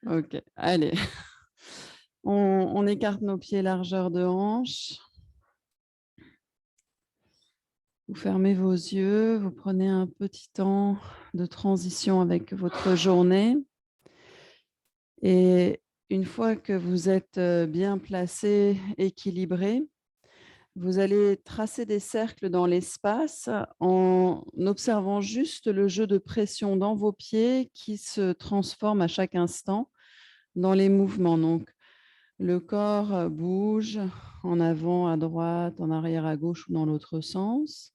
Ok, allez. On écarte nos pieds largeur de hanche. Vous fermez vos yeux, vous prenez un petit temps de transition avec votre journée. Et une fois que vous êtes bien placé, équilibré, vous allez tracer des cercles dans l'espace en observant juste le jeu de pression dans vos pieds qui se transforme à chaque instant dans les mouvements. Donc, le corps bouge en avant à droite, en arrière à gauche ou dans l'autre sens.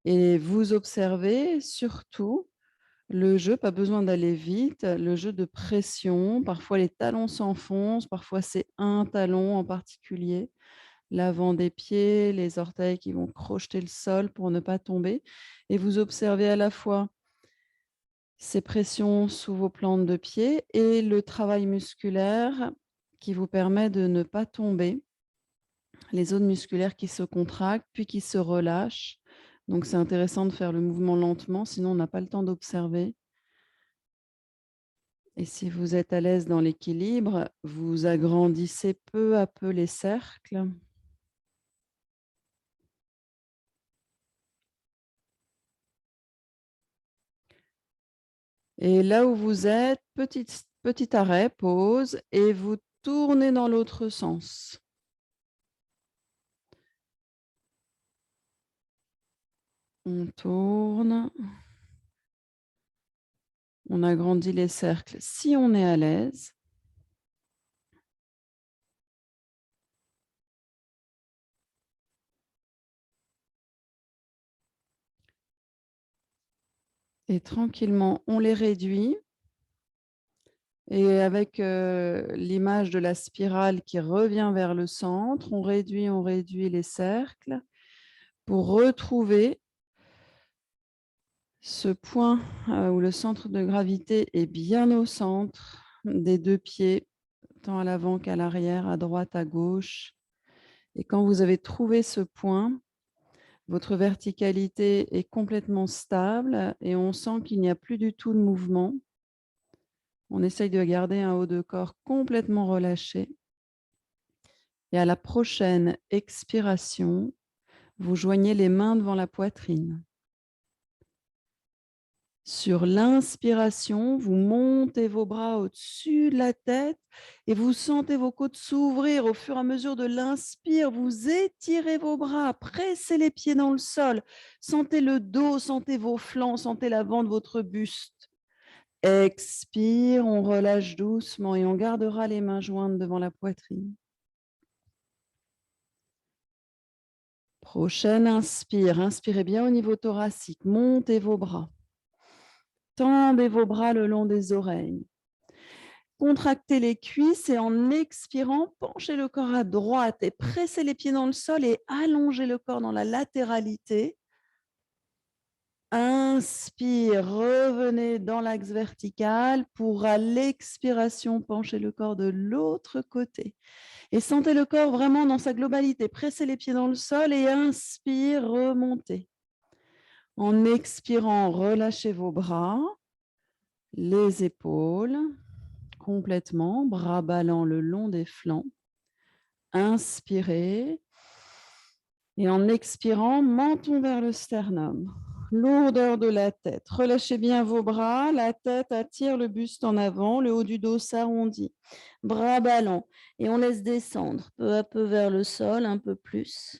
Et vous observez surtout le jeu, pas besoin d'aller vite, le jeu de pression. Parfois, les talons s'enfoncent, parfois, c'est un talon en particulier. L'avant des pieds, les orteils qui vont crocheter le sol pour ne pas tomber. Et vous observez à la fois ces pressions sous vos plantes de pied et le travail musculaire qui vous permet de ne pas tomber. Les zones musculaires qui se contractent, puis qui se relâchent. Donc, c'est intéressant de faire le mouvement lentement, sinon on n'a pas le temps d'observer. Et si vous êtes à l'aise dans l'équilibre, vous agrandissez peu à peu les cercles. Et là où vous êtes, petit arrêt, pause, et vous tournez dans l'autre sens. On tourne. On agrandit les cercles si on est à l'aise. Et tranquillement, on les réduit. Et avec l'image de la spirale qui revient vers le centre, on réduit les cercles pour retrouver ce point où le centre de gravité est bien au centre des deux pieds, tant à l'avant qu'à l'arrière, à droite, à gauche. Et quand vous avez trouvé ce point, votre verticalité est complètement stable et on sent qu'il n'y a plus du tout de mouvement. On essaye de garder un haut de corps complètement relâché. Et à la prochaine expiration, vous joignez les mains devant la poitrine. Sur l'inspiration, vous montez vos bras au-dessus de la tête et vous sentez vos côtes s'ouvrir au fur et à mesure de l'inspire. Vous étirez vos bras, pressez les pieds dans le sol. Sentez le dos, sentez vos flancs, sentez l'avant de votre buste. Expire, on relâche doucement et on gardera les mains jointes devant la poitrine. Prochaine inspire, inspirez bien au niveau thoracique, montez vos bras. Tendez vos bras le long des oreilles. Contractez les cuisses et en expirant, penchez le corps à droite et pressez les pieds dans le sol et allongez le corps dans la latéralité. Inspire, revenez dans l'axe vertical pour à l'expiration, pencher le corps de l'autre côté. Et sentez le corps vraiment dans sa globalité. Pressez les pieds dans le sol et inspire, remontez. En expirant, relâchez vos bras, les épaules complètement, bras ballants le long des flancs. Inspirez. Et en expirant, menton vers le sternum. Lourdeur de la tête. Relâchez bien vos bras. La tête attire le buste en avant. Le haut du dos s'arrondit. Bras ballants. Et on laisse descendre peu à peu vers le sol, un peu plus.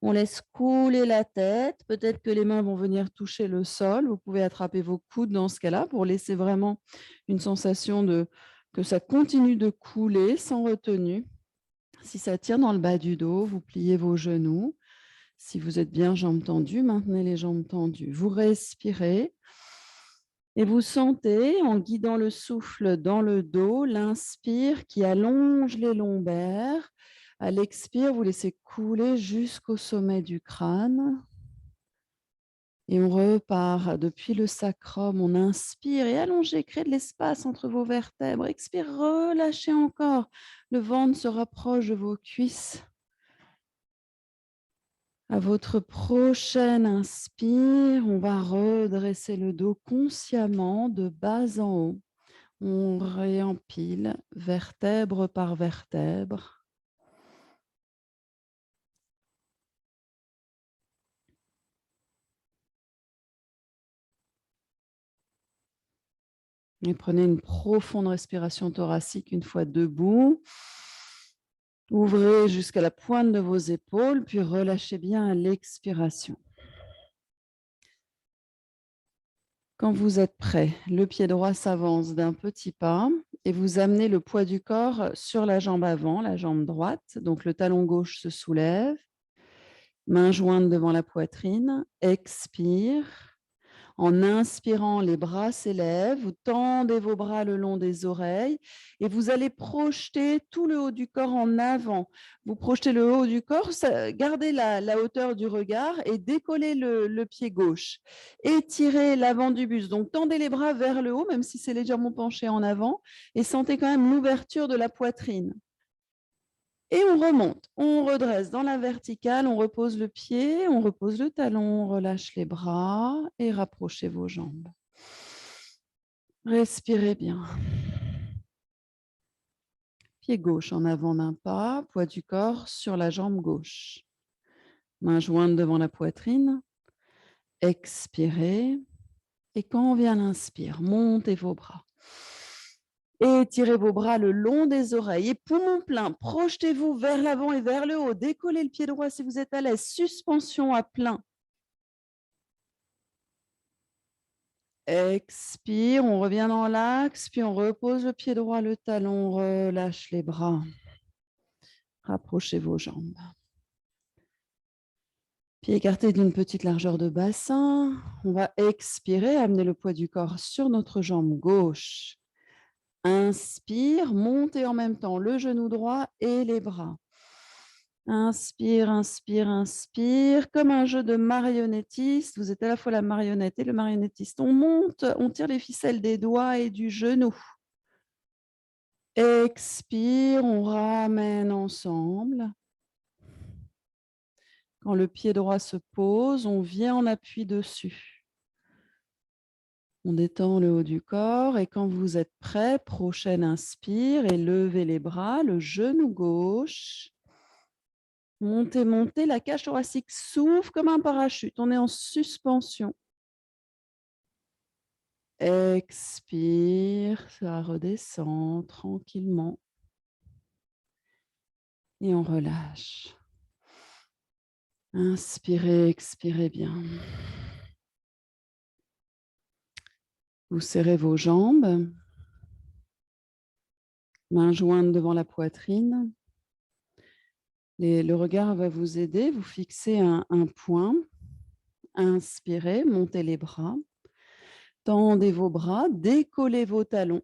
On laisse couler la tête. Peut-être que les mains vont venir toucher le sol. Vous pouvez attraper vos coudes dans ce cas-là pour laisser vraiment une sensation que ça continue de couler sans retenue. Si ça tire dans le bas du dos, vous pliez vos genoux. Si vous êtes bien jambes tendues, maintenez les jambes tendues. Vous respirez et vous sentez, en guidant le souffle dans le dos, l'inspire qui allonge les lombaires. À l'expire, vous laissez couler jusqu'au sommet du crâne. Et on repart depuis le sacrum. On inspire et allongez, créez de l'espace entre vos vertèbres. Expire, relâchez encore. Le ventre se rapproche de vos cuisses. À votre prochaine inspire, on va redresser le dos consciemment de bas en haut. On réempile vertèbre par vertèbre. Et prenez une profonde respiration thoracique une fois debout. Ouvrez jusqu'à la pointe de vos épaules, puis relâchez bien à l'expiration. Quand vous êtes prêt, le pied droit s'avance d'un petit pas et vous amenez le poids du corps sur la jambe avant, la jambe droite. Donc le talon gauche se soulève, main jointe devant la poitrine, expire. En inspirant, les bras s'élèvent, vous tendez vos bras le long des oreilles et vous allez projeter tout le haut du corps en avant. Vous projetez le haut du corps, gardez la hauteur du regard et décollez le pied gauche. Étirez l'avant du buste, donc tendez les bras vers le haut, même si c'est légèrement penché en avant, et sentez quand même l'ouverture de la poitrine. Et on remonte, on redresse dans la verticale, on repose le pied, on repose le talon, on relâche les bras et rapprochez vos jambes. Respirez bien. Pied gauche en avant d'un pas, poids du corps sur la jambe gauche. Main jointe devant la poitrine. Expirez. Et quand on vient l'inspire, montez vos bras. Étirez vos bras le long des oreilles et poumon plein, projetez-vous vers l'avant et vers le haut. Décollez le pied droit si vous êtes à l'aise. Suspension à plein. Expire, on revient dans l'axe, puis on repose le pied droit, le talon, on relâche les bras. Rapprochez vos jambes. Pieds écartés d'une petite largeur de bassin. On va expirer, amener le poids du corps sur notre jambe gauche. Inspire, montez en même temps le genou droit et les bras. Inspire, inspire, inspire. Comme un jeu de marionnettiste, vous êtes à la fois la marionnette et le marionnettiste. On monte, on tire les ficelles des doigts et du genou. Expire, on ramène ensemble. Quand le pied droit se pose, on vient en appui dessus. On détend le haut du corps et quand vous êtes prêt, prochaine inspire et levez les bras, le genou gauche. Montez, montez, la cage thoracique s'ouvre comme un parachute. On est en suspension. Expire, ça redescend tranquillement. Et on relâche. Inspirez, expirez bien. Vous serrez vos jambes, mains jointes devant la poitrine. Le regard va vous aider, vous fixez un point. Inspirez, montez les bras. Tendez vos bras, décollez vos talons.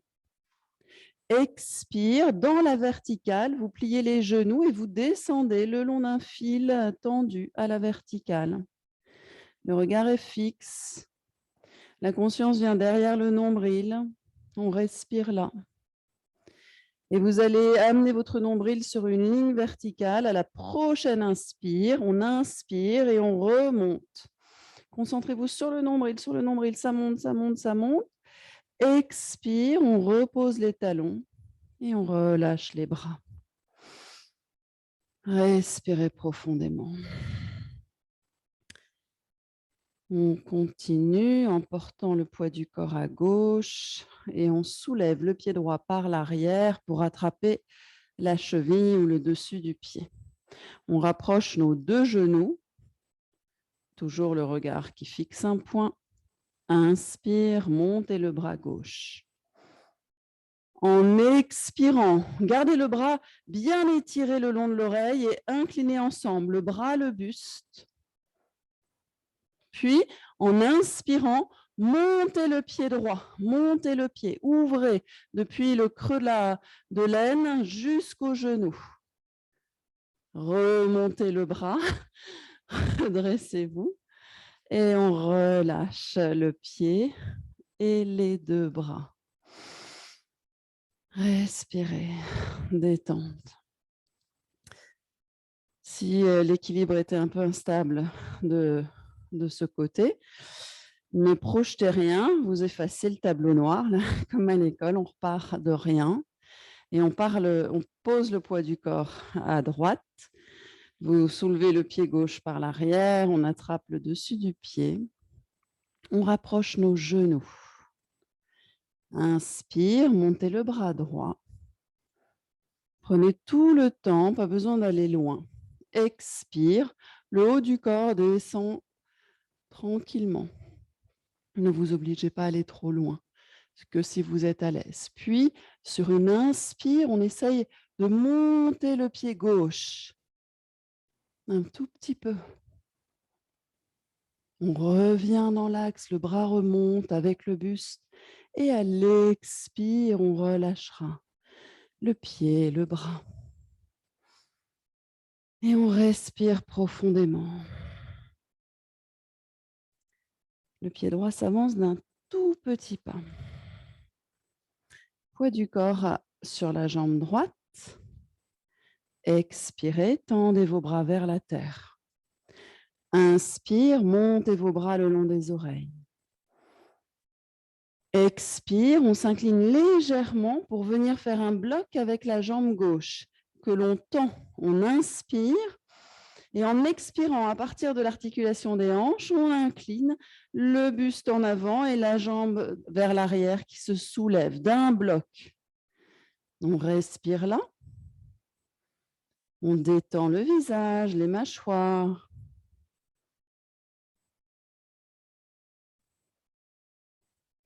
Expire, dans la verticale, vous pliez les genoux et vous descendez le long d'un fil tendu à la verticale. Le regard est fixe. La conscience vient derrière le nombril. On respire là. Et vous allez amener votre nombril sur une ligne verticale. À la prochaine inspire, on inspire et on remonte. Concentrez-vous sur le nombril, ça monte, ça monte, ça monte. Expire, on repose les talons et on relâche les bras. Respirez profondément. On continue en portant le poids du corps à gauche et on soulève le pied droit par l'arrière pour attraper la cheville ou le dessus du pied. On rapproche nos deux genoux, toujours le regard qui fixe un point. Inspire, montez le bras gauche. En expirant, gardez le bras bien étiré le long de l'oreille et inclinez ensemble le bras, le buste. Puis, en inspirant, montez le pied droit, montez le pied, ouvrez depuis le creux de l'aine jusqu'au genou. Remontez le bras, redressez-vous et on relâche le pied et les deux bras. Respirez, détente. Si l'équilibre était un peu instable de ce côté, Ne projetez rien, vous effacez le tableau noir, là, comme à l'école, on repart de rien et on pose le poids du corps à droite. Vous soulevez le pied gauche par l'arrière, on attrape le dessus du pied, on rapproche nos genoux. Inspire, montez le bras droit. Prenez tout le temps, pas besoin d'aller loin. Expire, le haut du corps descend tranquillement. Ne vous obligez pas à aller trop loin, que si vous êtes à l'aise. Puis, sur une inspire, on essaye de monter le pied gauche un tout petit peu. On revient dans l'axe, le bras remonte avec le buste et à l'expire, on relâchera le pied, le bras. Et on respire profondément. Le pied droit s'avance d'un tout petit pas. Poids du corps sur la jambe droite. Expirez, tendez vos bras vers la terre. Inspire, montez vos bras le long des oreilles. Expire, on s'incline légèrement pour venir faire un bloc avec la jambe gauche que l'on tend. On inspire et en expirant à partir de l'articulation des hanches, on incline le buste en avant et la jambe vers l'arrière qui se soulève d'un bloc. On respire là. On détend le visage, les mâchoires.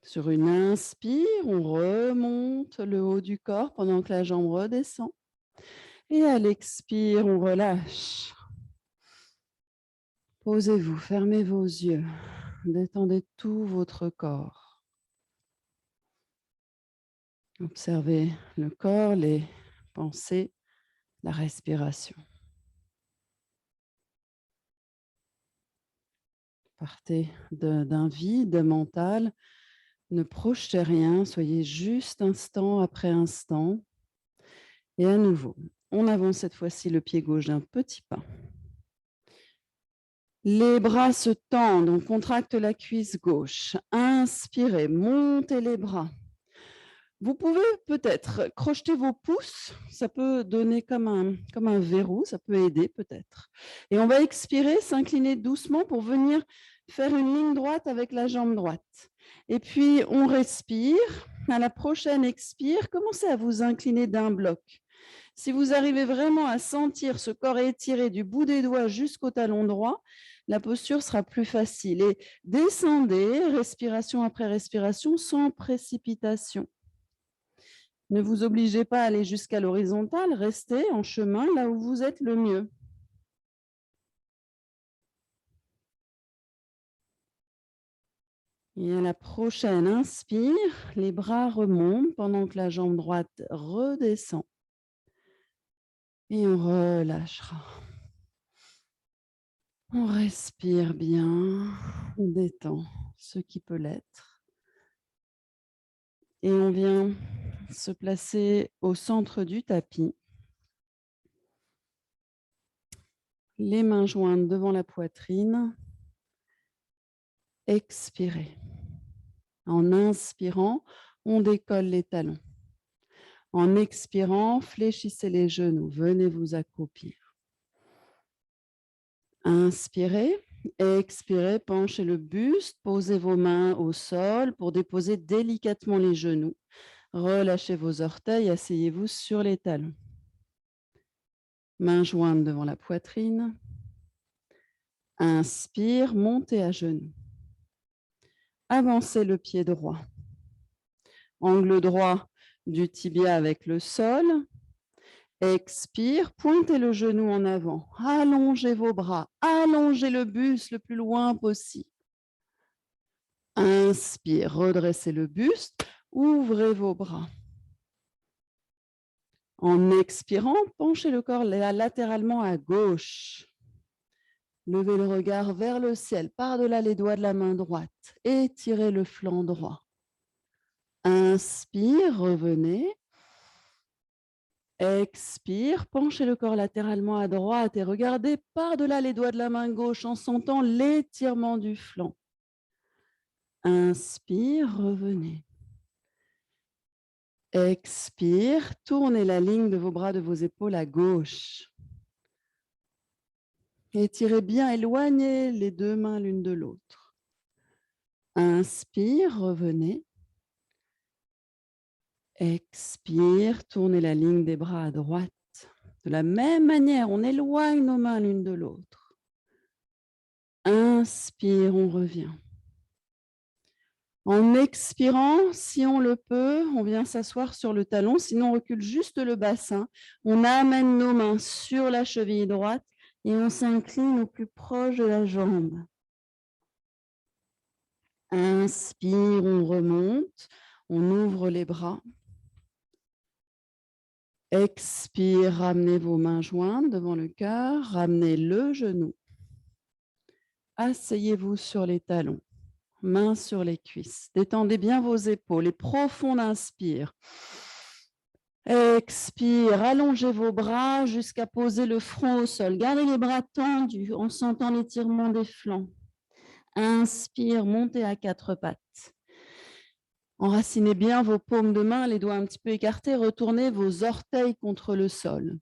Sur une inspire, on remonte le haut du corps pendant que la jambe redescend. Et à l'expire, on relâche. Posez-vous, fermez vos yeux, détendez tout votre corps. Observez le corps, les pensées, la respiration. Partez d'un vide mental, ne projetez rien, soyez juste instant après instant. Et à nouveau, on avance cette fois-ci le pied gauche d'un petit pas. Les bras se tendent, on contracte la cuisse gauche. Inspirez, montez les bras. Vous pouvez peut-être crocheter vos pouces, ça peut donner comme un verrou, ça peut aider peut-être. Et on va expirer, s'incliner doucement pour venir faire une ligne droite avec la jambe droite. Et puis on respire. À la prochaine expire, commencez à vous incliner d'un bloc. Si vous arrivez vraiment à sentir ce corps étiré du bout des doigts jusqu'au talon droit, la posture sera plus facile. Et descendez, respiration après respiration, sans précipitation. Ne vous obligez pas à aller jusqu'à l'horizontale, restez en chemin là où vous êtes le mieux. Et à la prochaine inspire, les bras remontent pendant que la jambe droite redescend. Et on relâchera. On respire bien, on détend ce qui peut l'être. Et on vient se placer au centre du tapis. Les mains jointes devant la poitrine. Expirez. En inspirant, on décolle les talons. En expirant, fléchissez les genoux. Venez vous accroupir. Inspirez. Expirez, penchez le buste. Posez vos mains au sol pour déposer délicatement les genoux. Relâchez vos orteils. Asseyez-vous sur les talons. Mains jointes devant la poitrine. Inspire, montez à genoux. Avancez le pied droit. Angle droit du tibia avec le sol. Expire, pointez le genou en avant. Allongez vos bras. Allongez le buste le plus loin possible. Inspire, redressez le buste. Ouvrez vos bras. En expirant, penchez le corps latéralement à gauche. Levez le regard vers le ciel, par-delà les doigts de la main droite. Étirez le flanc droit. Inspire, revenez. Expire, penchez le corps latéralement à droite et regardez par-delà les doigts de la main gauche en sentant l'étirement du flanc. Inspire, revenez. Expire, tournez la ligne de vos bras, de vos épaules à gauche. Étirez bien, éloignez les deux mains l'une de l'autre. Inspire, revenez. Expire, tournez la ligne des bras à droite. De la même manière, on éloigne nos mains l'une de l'autre. Inspire, on revient. En expirant, si on le peut, on vient s'asseoir sur le talon, sinon on recule juste le bassin. On amène nos mains sur la cheville droite et on s'incline au plus proche de la jambe. Inspire, on remonte, on ouvre les bras. Expire, ramenez vos mains jointes devant le cœur, ramenez le genou. Asseyez-vous sur les talons, mains sur les cuisses. Détendez bien vos épaules et profond inspire. Expire, allongez vos bras jusqu'à poser le front au sol. Gardez les bras tendus en sentant l'étirement des flancs. Inspire, montez à quatre pattes. Enracinez bien vos paumes de main, les doigts un petit peu écartés. Retournez vos orteils contre le sol.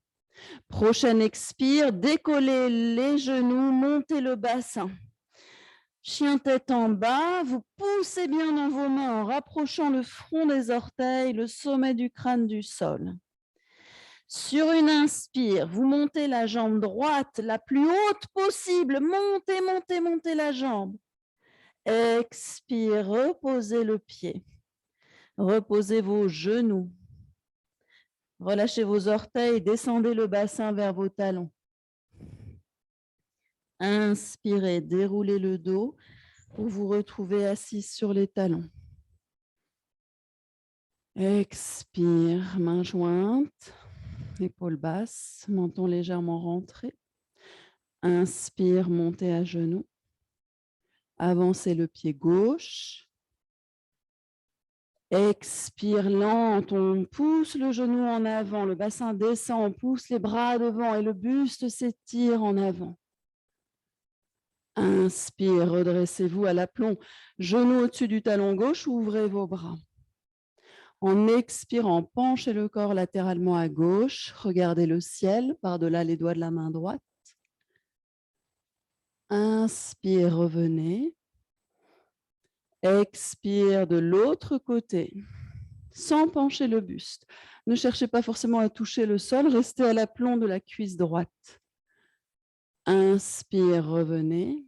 Prochaine expire, décollez les genoux, montez le bassin. Chien tête en bas, vous poussez bien dans vos mains en rapprochant le front des orteils, le sommet du crâne du sol. Sur une inspire, vous montez la jambe droite la plus haute possible. Montez, montez, montez la jambe. Expire, reposez le pied. Reposez vos genoux. Relâchez vos orteils, descendez le bassin vers vos talons. Inspirez, déroulez le dos pour vous retrouver assis sur les talons. Expire, main jointe, épaules basses, menton légèrement rentré. Inspire, montez à genoux. Avancez le pied gauche. Expire, lente, on pousse le genou en avant, le bassin descend, on pousse les bras devant et le buste s'étire en avant. Inspire, redressez-vous à l'aplomb, genou au-dessus du talon gauche, ouvrez vos bras. En expirant, penchez le corps latéralement à gauche, regardez le ciel par-delà les doigts de la main droite. Inspire, revenez. Expire de l'autre côté, sans pencher le buste. Ne cherchez pas forcément à toucher le sol, restez à l'aplomb de la cuisse droite. Inspire, revenez.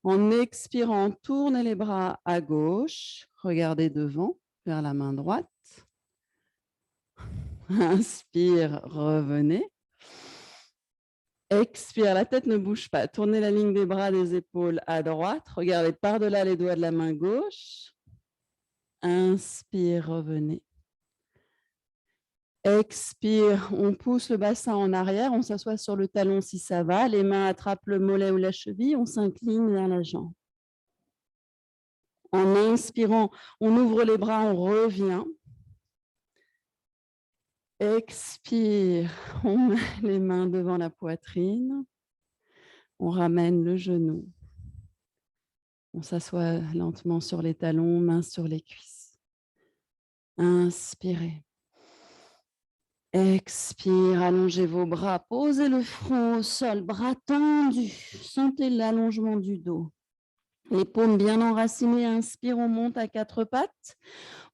En expirant, tournez les bras à gauche, regardez devant, vers la main droite. Inspire, revenez. Expire, la tête ne bouge pas. Tournez la ligne des bras, des épaules à droite. Regardez par-delà les doigts de la main gauche. Inspire, revenez. Expire, on pousse le bassin en arrière, on s'assoit sur le talon si ça va. Les mains attrapent le mollet ou la cheville, on s'incline vers la jambe. En inspirant, on ouvre les bras, on revient. Expire, on met les mains devant la poitrine. On ramène le genou. On s'assoit lentement sur les talons, mains sur les cuisses. Inspirez. Expire, allongez vos bras, posez le front au sol, bras tendus. Sentez l'allongement du dos. Les paumes bien enracinées, inspire, on monte à quatre pattes.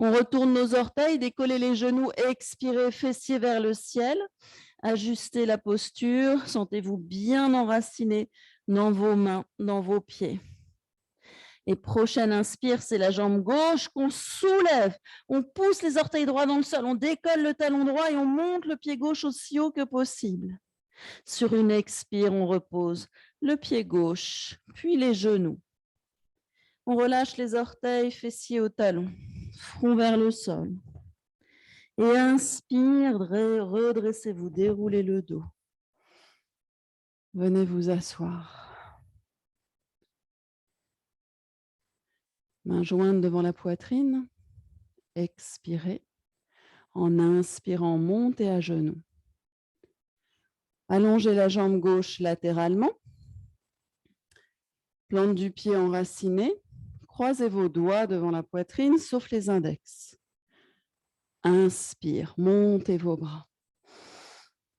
On retourne nos orteils, décollez les genoux, expirez, fessiers vers le ciel. Ajustez la posture, sentez-vous bien enraciné dans vos mains, dans vos pieds. Et prochaine inspire, c'est la jambe gauche qu'on soulève. On pousse les orteils droits dans le sol, on décolle le talon droit et on monte le pied gauche aussi haut que possible. Sur une expire, on repose le pied gauche, puis les genoux. On relâche les orteils, fessiers au talon, front vers le sol. Et inspire, redressez-vous, déroulez le dos. Venez vous asseoir. Main jointe devant la poitrine. Expirez. En inspirant, montez à genoux. Allongez la jambe gauche latéralement. Plante du pied enracinée. Croisez vos doigts devant la poitrine, sauf les index. Inspire, montez vos bras.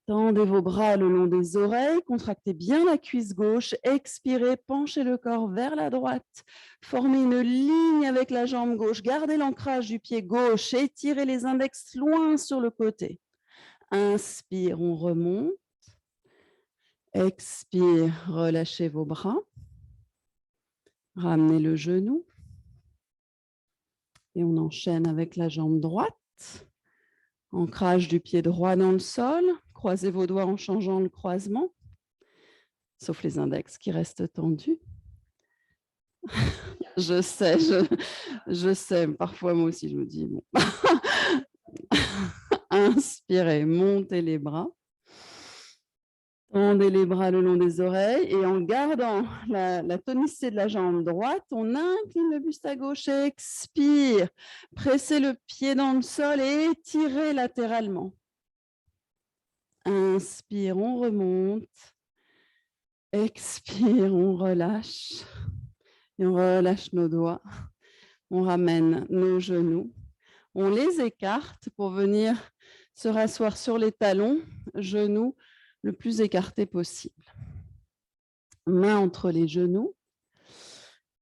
Tendez vos bras le long des oreilles, contractez bien la cuisse gauche, expirez, penchez le corps vers la droite, formez une ligne avec la jambe gauche, gardez l'ancrage du pied gauche, étirez les index loin sur le côté. Inspire, on remonte. Expire, relâchez vos bras. Ramenez le genou. Et on enchaîne avec la jambe droite. Ancrage du pied droit dans le sol. Croisez vos doigts en changeant le croisement, sauf les index qui restent tendus. Je sais, parfois moi aussi je me dis, bon. Inspirez, montez les bras. Tendez les bras le long des oreilles et en gardant la tonicité de la jambe droite, on incline le buste à gauche, expire. Pressez le pied dans le sol et étirez latéralement. Inspire, on remonte. Expire, on relâche. Et on relâche nos doigts. On ramène nos genoux. On les écarte pour venir se rasseoir sur les talons, genoux le plus écartés possible. Main entre les genoux.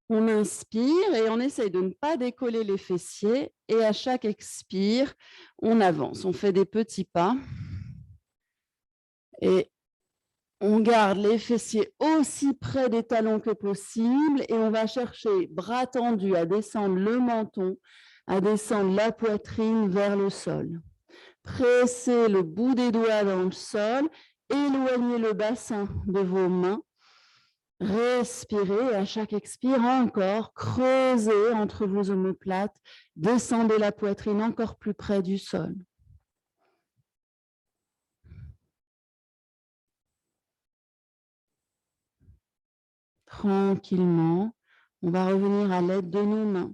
On inspire et on essaye de ne pas décoller les fessiers. Et à chaque expire, on avance. On fait des petits pas. Et on garde les fessiers aussi près des talons que possible. Et on va chercher, bras tendus, à descendre le menton, à descendre la poitrine vers le sol. Pressez le bout des doigts dans le sol. Éloignez le bassin de vos mains. Respirez, à chaque expire encore, creusez entre vos omoplates, descendez la poitrine encore plus près du sol. Tranquillement, on va revenir à l'aide de nos mains.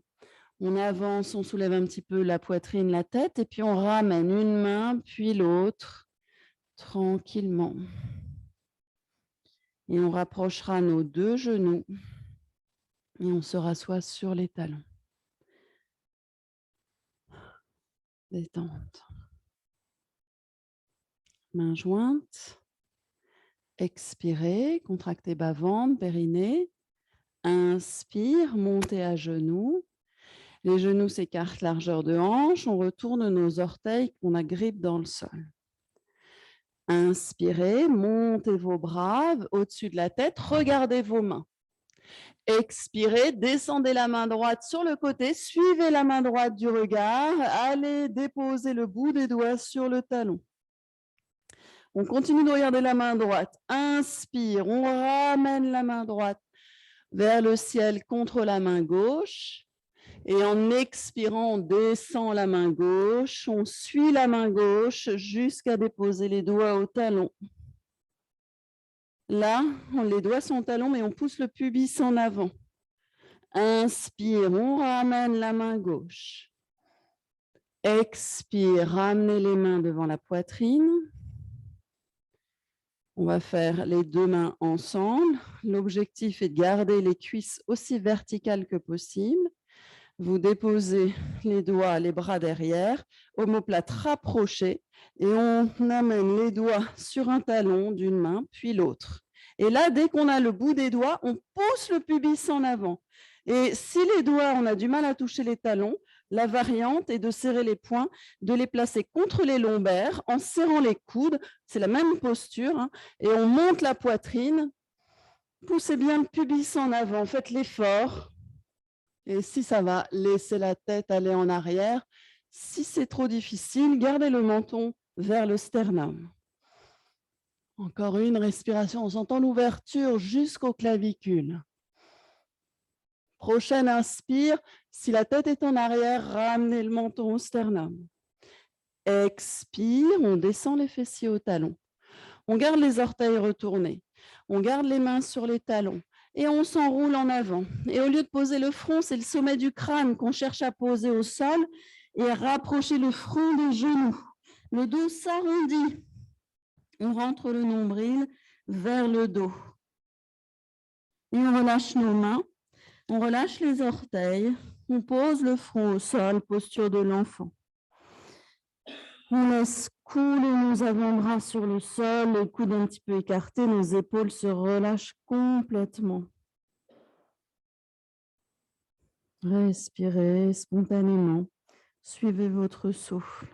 On avance, on soulève un petit peu la poitrine, la tête, et puis on ramène une main, puis l'autre, tranquillement. Et on rapprochera nos deux genoux et on se rassoit sur les talons. Détente. Mains jointes. Expirez, contractez bas-ventre, périnée. Inspire, montez à genoux. Les genoux s'écartent largeur de hanche. On retourne nos orteils qu'on agrippe dans le sol. Inspirez, montez vos bras au-dessus de la tête. Regardez vos mains. Expirez, descendez la main droite sur le côté. Suivez la main droite du regard. Allez déposer le bout des doigts sur le talon. On continue de regarder la main droite. Inspire, on ramène la main droite vers le ciel contre la main gauche. Et en expirant, on descend la main gauche. On suit la main gauche jusqu'à déposer les doigts au talon. Là, les doigts sont au talon, mais on pousse le pubis en avant. Inspire, on ramène la main gauche. Expire, ramenez les mains devant la poitrine. On va faire les deux mains ensemble. L'objectif est de garder les cuisses aussi verticales que possible. Vous déposez les doigts, les bras derrière, omoplate rapprochée, et on amène les doigts sur un talon d'une main, puis l'autre. Et là, dès qu'on a le bout des doigts, on pousse le pubis en avant. Et si les doigts, on a du mal à toucher les talons, la variante est de serrer les poings, de les placer contre les lombaires en serrant les coudes. C'est la même posture, hein, et on monte la poitrine. Poussez bien le pubis en avant, faites l'effort. Et si ça va, laissez la tête aller en arrière. Si c'est trop difficile, gardez le menton vers le sternum. Encore une respiration, on entend l'ouverture jusqu'aux clavicules. Prochaine inspire, si la tête est en arrière, ramenez le menton au sternum. Expire, on descend les fessiers au talon. On garde les orteils retournés. On garde les mains sur les talons. Et on s'enroule en avant. Et au lieu de poser le front, c'est le sommet du crâne qu'on cherche à poser au sol et rapprocher le front des genoux. Le dos s'arrondit. On rentre le nombril vers le dos. Et on relâche nos mains. On relâche les orteils. On pose le front au sol, posture de l'enfant. On laisse couler nos avant-bras sur le sol, les coudes un petit peu écartés, nos épaules se relâchent complètement. Respirez spontanément. Suivez votre souffle.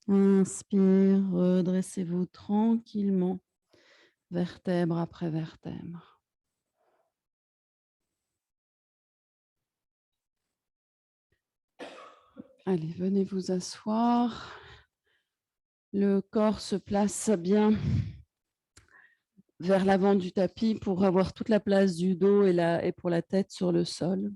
Inspire, redressez-vous tranquillement, vertèbre après vertèbre. Allez, venez vous asseoir. Le corps se place bien vers l'avant du tapis pour avoir toute la place du dos et pour la tête sur le sol.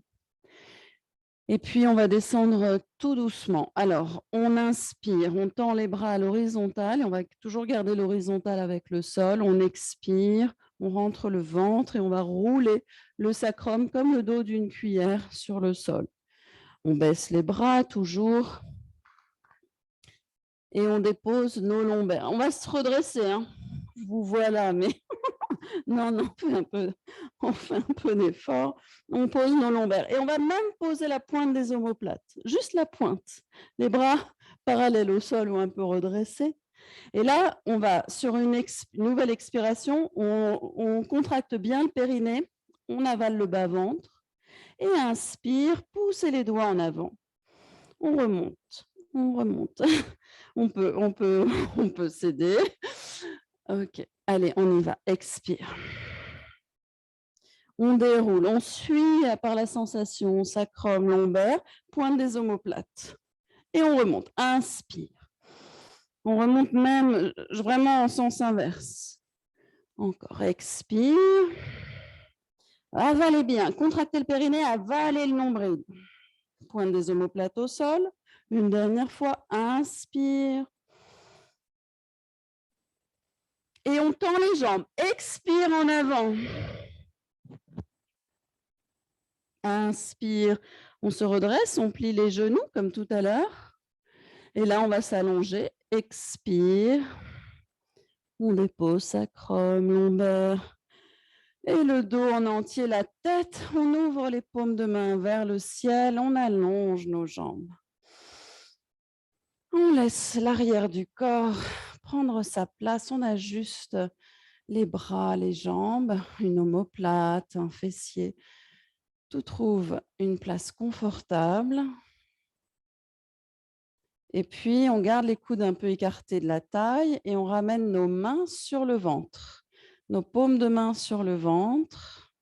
Et puis, on va descendre tout doucement. Alors, on inspire, on tend les bras à l'horizontale, et on va toujours garder l'horizontale avec le sol. On expire, on rentre le ventre et on va rouler le sacrum comme le dos d'une cuillère sur le sol. On baisse les bras toujours et on dépose nos lombaires. On va se redresser, hein. Vous voilà, mais non, on fait un peu d'effort. On pose nos lombaires et on va même poser la pointe des omoplates, juste la pointe. Les bras parallèles au sol ou un peu redressés. Et là, on va sur une nouvelle expiration, on contracte bien le périnée, on avale le bas-ventre et inspire, poussez les doigts en avant. On remonte, on remonte. On peut céder. Ok, allez, on y va. Expire. On déroule, on suit par la sensation sacrum, lombaire, pointe des omoplates. Et on remonte. Inspire. On remonte même vraiment en sens inverse. Encore, expire. Avalez bien. Contractez le périnée, avalez le nombril. Pointe des omoplates au sol. Une dernière fois, inspire. Et on tend les jambes. Expire en avant. Inspire. On se redresse, on plie les genoux comme tout à l'heure. Et là, on va s'allonger. Expire. On dépose sacrum, lombaire. Et le dos en entier, la tête. On ouvre les paumes de main vers le ciel. On allonge nos jambes. On laisse l'arrière du corps prendre sa place. On ajuste les bras, les jambes, une omoplate, un fessier. Tout trouve une place confortable. Et puis, on garde les coudes un peu écartés de la taille et on ramène nos mains sur le ventre. Nos paumes de main sur le ventre,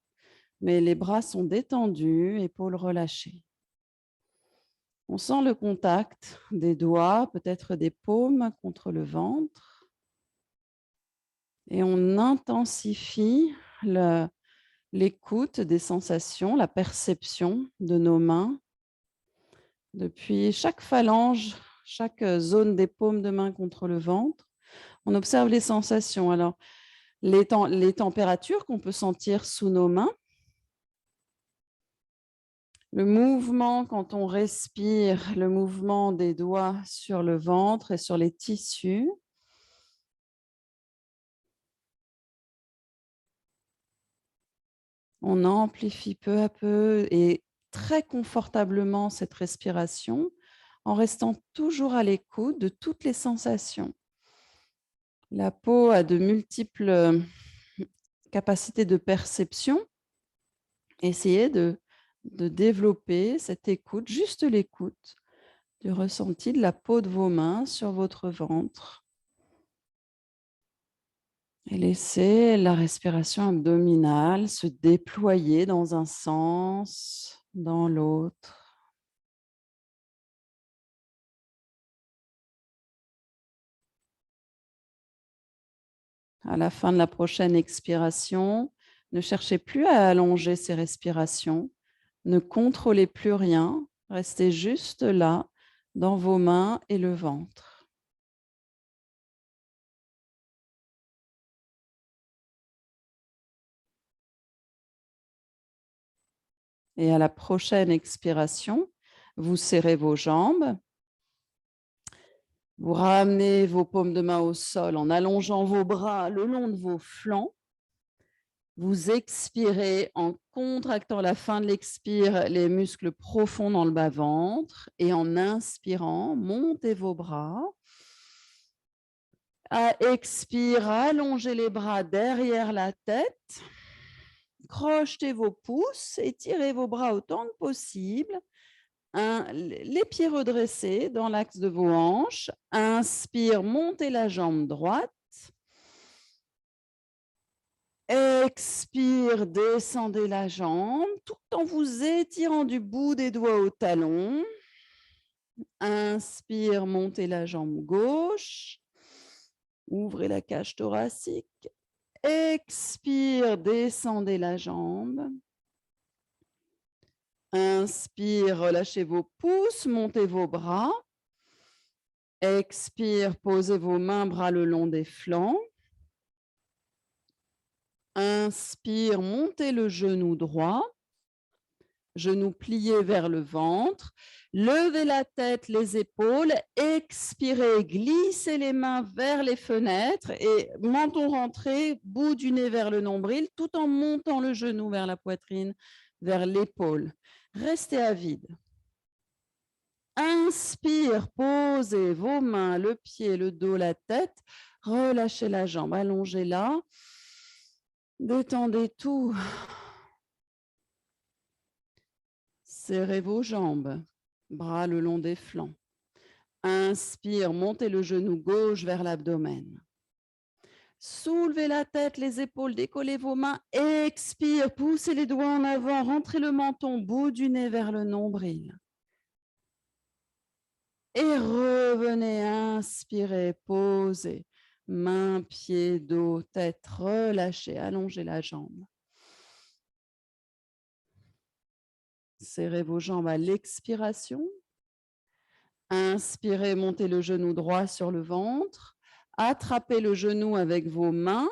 mais les bras sont détendus, épaules relâchées. On sent le contact des doigts, peut-être des paumes contre le ventre. Et on intensifie l'écoute des sensations, la perception de nos mains depuis chaque phalange, chaque zone des paumes de main contre le ventre. On observe les sensations. Alors, les températures qu'on peut sentir sous nos mains, le mouvement quand on respire, le mouvement des doigts sur le ventre et sur les tissus. On amplifie peu à peu et très confortablement cette respiration en restant toujours à l'écoute de toutes les sensations. La peau a de multiples capacités de perception. Essayez de développer cette écoute, juste l'écoute du ressenti de la peau de vos mains sur votre ventre. Et laissez la respiration abdominale se déployer dans un sens, dans l'autre. À la fin de la prochaine expiration, ne cherchez plus à allonger ces respirations, ne contrôlez plus rien, restez juste là, dans vos mains et le ventre. Et à la prochaine expiration, vous serrez vos jambes Vous ramenez vos paumes de main au sol en allongeant vos bras le long de vos flancs. Vous expirez en contractant la fin de l'expire, les muscles profonds dans le bas-ventre. Et en inspirant, montez vos bras. À expire, allongez les bras derrière la tête. Crochetez vos pouces, étirez vos bras autant que possible. Les pieds redressés dans l'axe de vos hanches. Inspire, montez la jambe droite. Expire, descendez la jambe tout en vous étirant du bout des doigts au talon. Inspire, montez la jambe gauche. Ouvrez la cage thoracique. Expire, descendez la jambe. Inspire, relâchez vos pouces, montez vos bras. Expire, posez vos mains, bras le long des flancs. Inspire, montez le genou droit. Genou plié vers le ventre. Levez la tête, les épaules. Expirez, glissez les mains vers les fenêtres et menton rentré, bout du nez vers le nombril, tout en montant le genou vers la poitrine, vers l'épaule. Restez à vide. Inspire, posez vos mains, le pied, le dos, la tête. Relâchez la jambe, allongez-la. Détendez tout. Serrez vos jambes, bras le long des flancs. Inspire, montez le genou gauche vers l'abdomen. Soulevez la tête, les épaules, décollez vos mains. Expire, poussez les doigts en avant, rentrez le menton, bout du nez vers le nombril. Et revenez, inspirez, posez. Mains, pieds, dos, tête, relâchez, allongez la jambe. Serrez vos jambes à l'expiration. Inspirez, montez le genou droit sur le ventre. Attrapez le genou avec vos mains.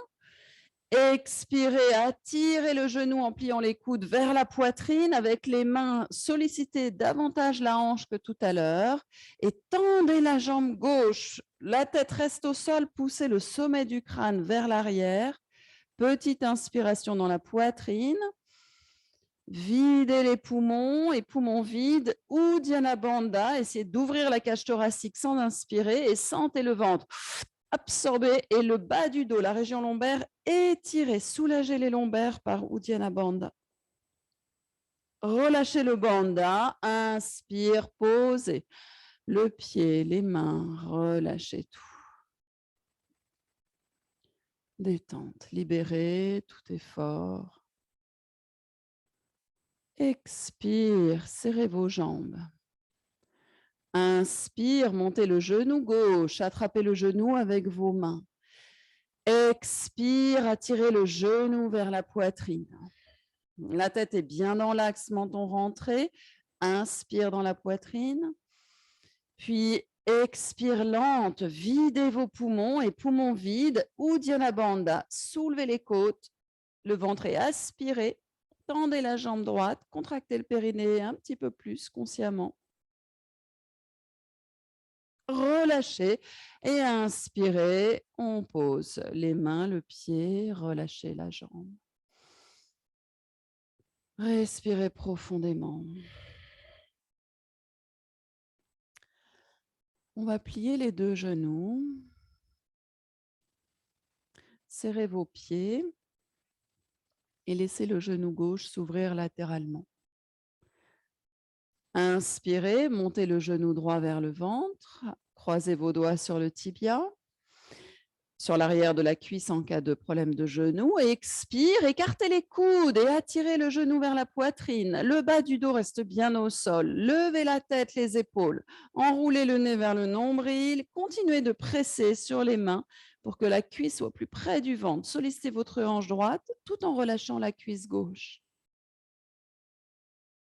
Expirez, attirez le genou en pliant les coudes vers la poitrine avec les mains, sollicitez davantage la hanche que tout à l'heure et tendez la jambe gauche. La tête reste au sol, poussez le sommet du crâne vers l'arrière. Petite inspiration dans la poitrine. Videz les poumons et poumons vides. Uddiyana Bandha, essayez d'ouvrir la cage thoracique sans inspirer et sentez le ventre. Absorbez et le bas du dos, la région lombaire, étirez, soulagez les lombaires par Uddiyana Bandha. Relâchez le bandha, inspire, posez le pied, les mains, relâchez tout. Détente, libérez tout effort. Expire, serrez vos jambes. Inspire, montez le genou gauche, attrapez le genou avec vos mains. Expire, attirez le genou vers la poitrine. La tête est bien dans l'axe, menton rentré. Inspire dans la poitrine. Puis expire lente, videz vos poumons et poumons vides. Uddiyana Bandha, soulevez les côtes, le ventre est aspiré. Tendez la jambe droite, contractez le périnée un petit peu plus consciemment. Relâchez et inspirez. On pose les mains, le pied, relâchez la jambe. Respirez profondément. On va plier les deux genoux. Serrez vos pieds et laissez le genou gauche s'ouvrir latéralement. Inspirez, montez le genou droit vers le ventre. Croisez vos doigts sur le tibia, sur l'arrière de la cuisse en cas de problème de genou. Et expire, écartez les coudes et attirez le genou vers la poitrine. Le bas du dos reste bien au sol. Levez la tête, les épaules. Enroulez le nez vers le nombril. Continuez de presser sur les mains pour que la cuisse soit plus près du ventre. Sollicitez votre hanche droite tout en relâchant la cuisse gauche.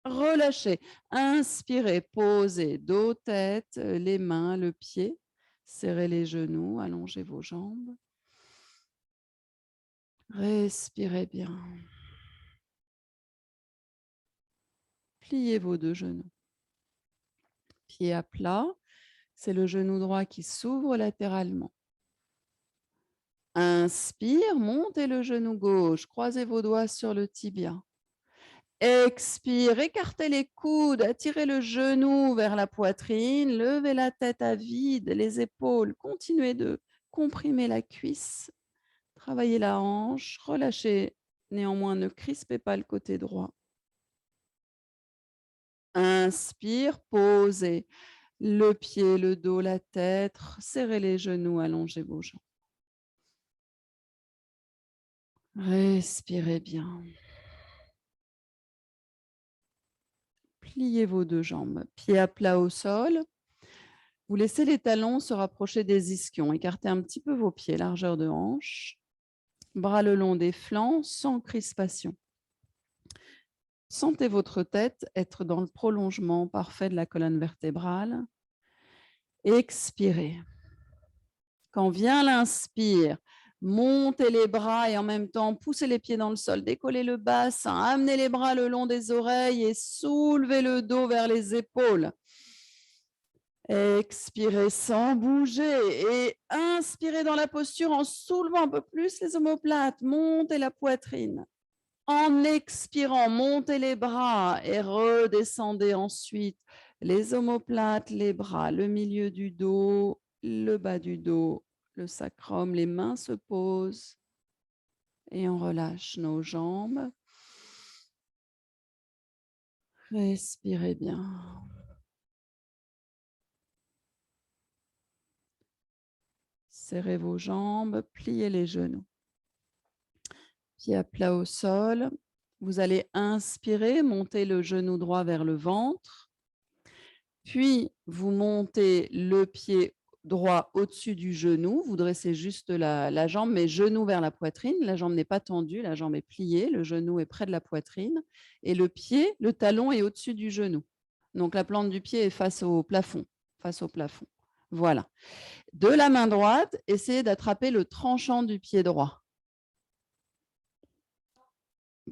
Relâchez. Inspirez, posez dos, tête, les mains, le pied. Serrez les genoux, allongez vos jambes. Respirez bien. Pliez vos deux genoux. Pieds à plat. C'est le genou droit qui s'ouvre latéralement. Inspire, montez le genou gauche, croisez vos doigts sur le tibia. Expire, écartez les coudes, attirez le genou vers la poitrine, levez la tête à vide, les épaules, continuez de comprimer la cuisse, travaillez la hanche, relâchez, néanmoins ne crispez pas le côté droit. Inspire, posez le pied, le dos, la tête, serrez les genoux, allongez vos jambes. Respirez bien. Pliez vos deux jambes, pieds à plat au sol. Vous laissez les talons se rapprocher des ischions. Écartez un petit peu vos pieds, largeur de hanche. Bras le long des flancs, sans crispation. Sentez votre tête être dans le prolongement parfait de la colonne vertébrale. Expirez. Quand vient l'inspire, montez les bras et en même temps, poussez les pieds dans le sol, décollez le bassin, amenez les bras le long des oreilles et soulevez le dos vers les épaules. Expirez sans bouger et inspirez dans la posture en soulevant un peu plus les omoplates. Montez la poitrine. En expirant, montez les bras et redescendez ensuite les omoplates, les bras, le milieu du dos, le bas du dos, le sacrum. Les mains se posent et on relâche nos jambes. Respirez bien. Serrez vos jambes, pliez les genoux. Pieds à plat au sol. Vous allez inspirer, monter le genou droit vers le ventre. Puis, vous montez le pied droit au-dessus du genou. Vous dressez juste la jambe, mais genou vers la poitrine. La jambe n'est pas tendue, la jambe est pliée. Le genou est près de la poitrine. Et le pied, le talon est au-dessus du genou. Donc, la plante du pied est face au plafond. Face au plafond. Voilà. De la main droite, essayez d'attraper le tranchant du pied droit.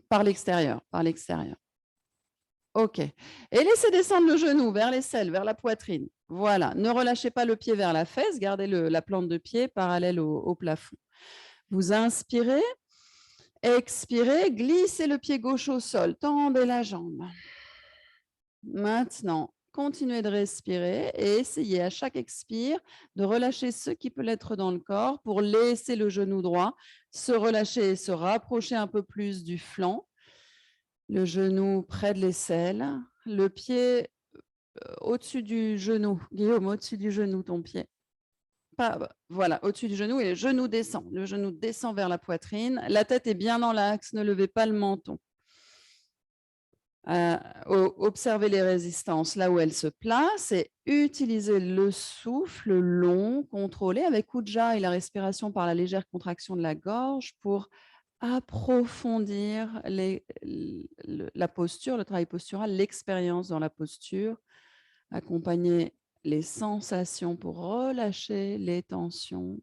Par l'extérieur, par l'extérieur. OK. Et laissez descendre le genou vers l'aisselle, vers la poitrine. Voilà. Ne relâchez pas le pied vers la fesse. Gardez la plante de pied parallèle au plafond. Vous inspirez. Expirez. Glissez le pied gauche au sol. Tendez la jambe. Maintenant, continuez de respirer et essayez à chaque expire de relâcher ce qui peut l'être dans le corps pour laisser le genou droit se relâcher et se rapprocher un peu plus du flanc. Le genou près de l'aisselle, le pied au-dessus du genou. Guillaume, au-dessus du genou, ton pied. Voilà, au-dessus du genou et le genou descend. Le genou descend vers la poitrine. La tête est bien dans l'axe, ne levez pas le menton. Observez les résistances là où elles se placent et utilisez le souffle long, contrôlé avec Ujjayi et la respiration par la légère contraction de la gorge pour approfondir la posture, le travail postural, l'expérience dans la posture, accompagner les sensations pour relâcher les tensions.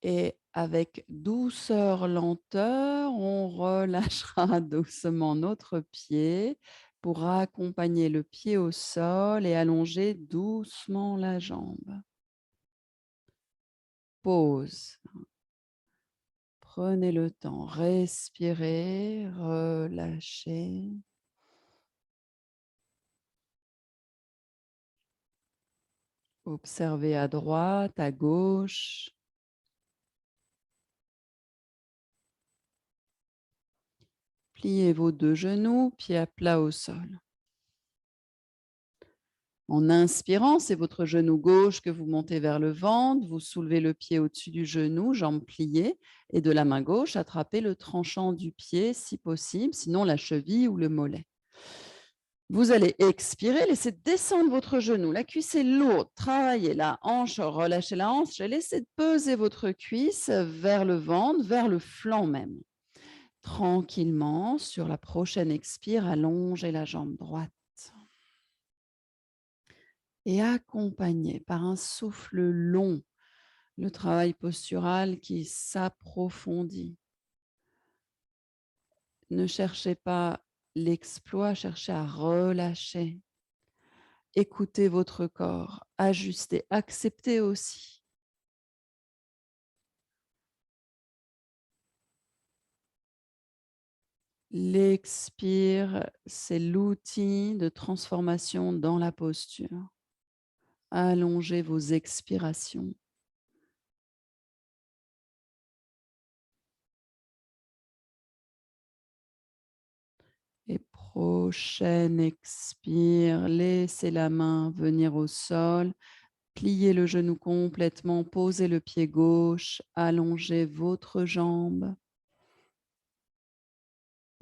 Et avec douceur, lenteur, on relâchera doucement notre pied pour accompagner le pied au sol et allonger doucement la jambe. Pause. Prenez le temps, respirez, relâchez. Observez à droite, à gauche. Pliez vos deux genoux, pieds à plat au sol. En inspirant, c'est votre genou gauche que vous montez vers le ventre, vous soulevez le pied au-dessus du genou, jambes pliées, et de la main gauche, attrapez le tranchant du pied si possible, sinon la cheville ou le mollet. Vous allez expirer, laissez descendre votre genou, la cuisse est lourde, travaillez la hanche, relâchez la hanche et laissez peser votre cuisse vers le ventre, vers le flanc même. Tranquillement, sur la prochaine expire, allongez la jambe droite. Et accompagner par un souffle long le travail postural qui s'approfondit. Ne cherchez pas l'exploit, cherchez à relâcher. Écoutez votre corps, ajustez, acceptez aussi. L'expire, c'est l'outil de transformation dans la posture. Allongez vos expirations. Et prochaine expire, laissez la main venir au sol. Pliez le genou complètement, posez le pied gauche, allongez votre jambe.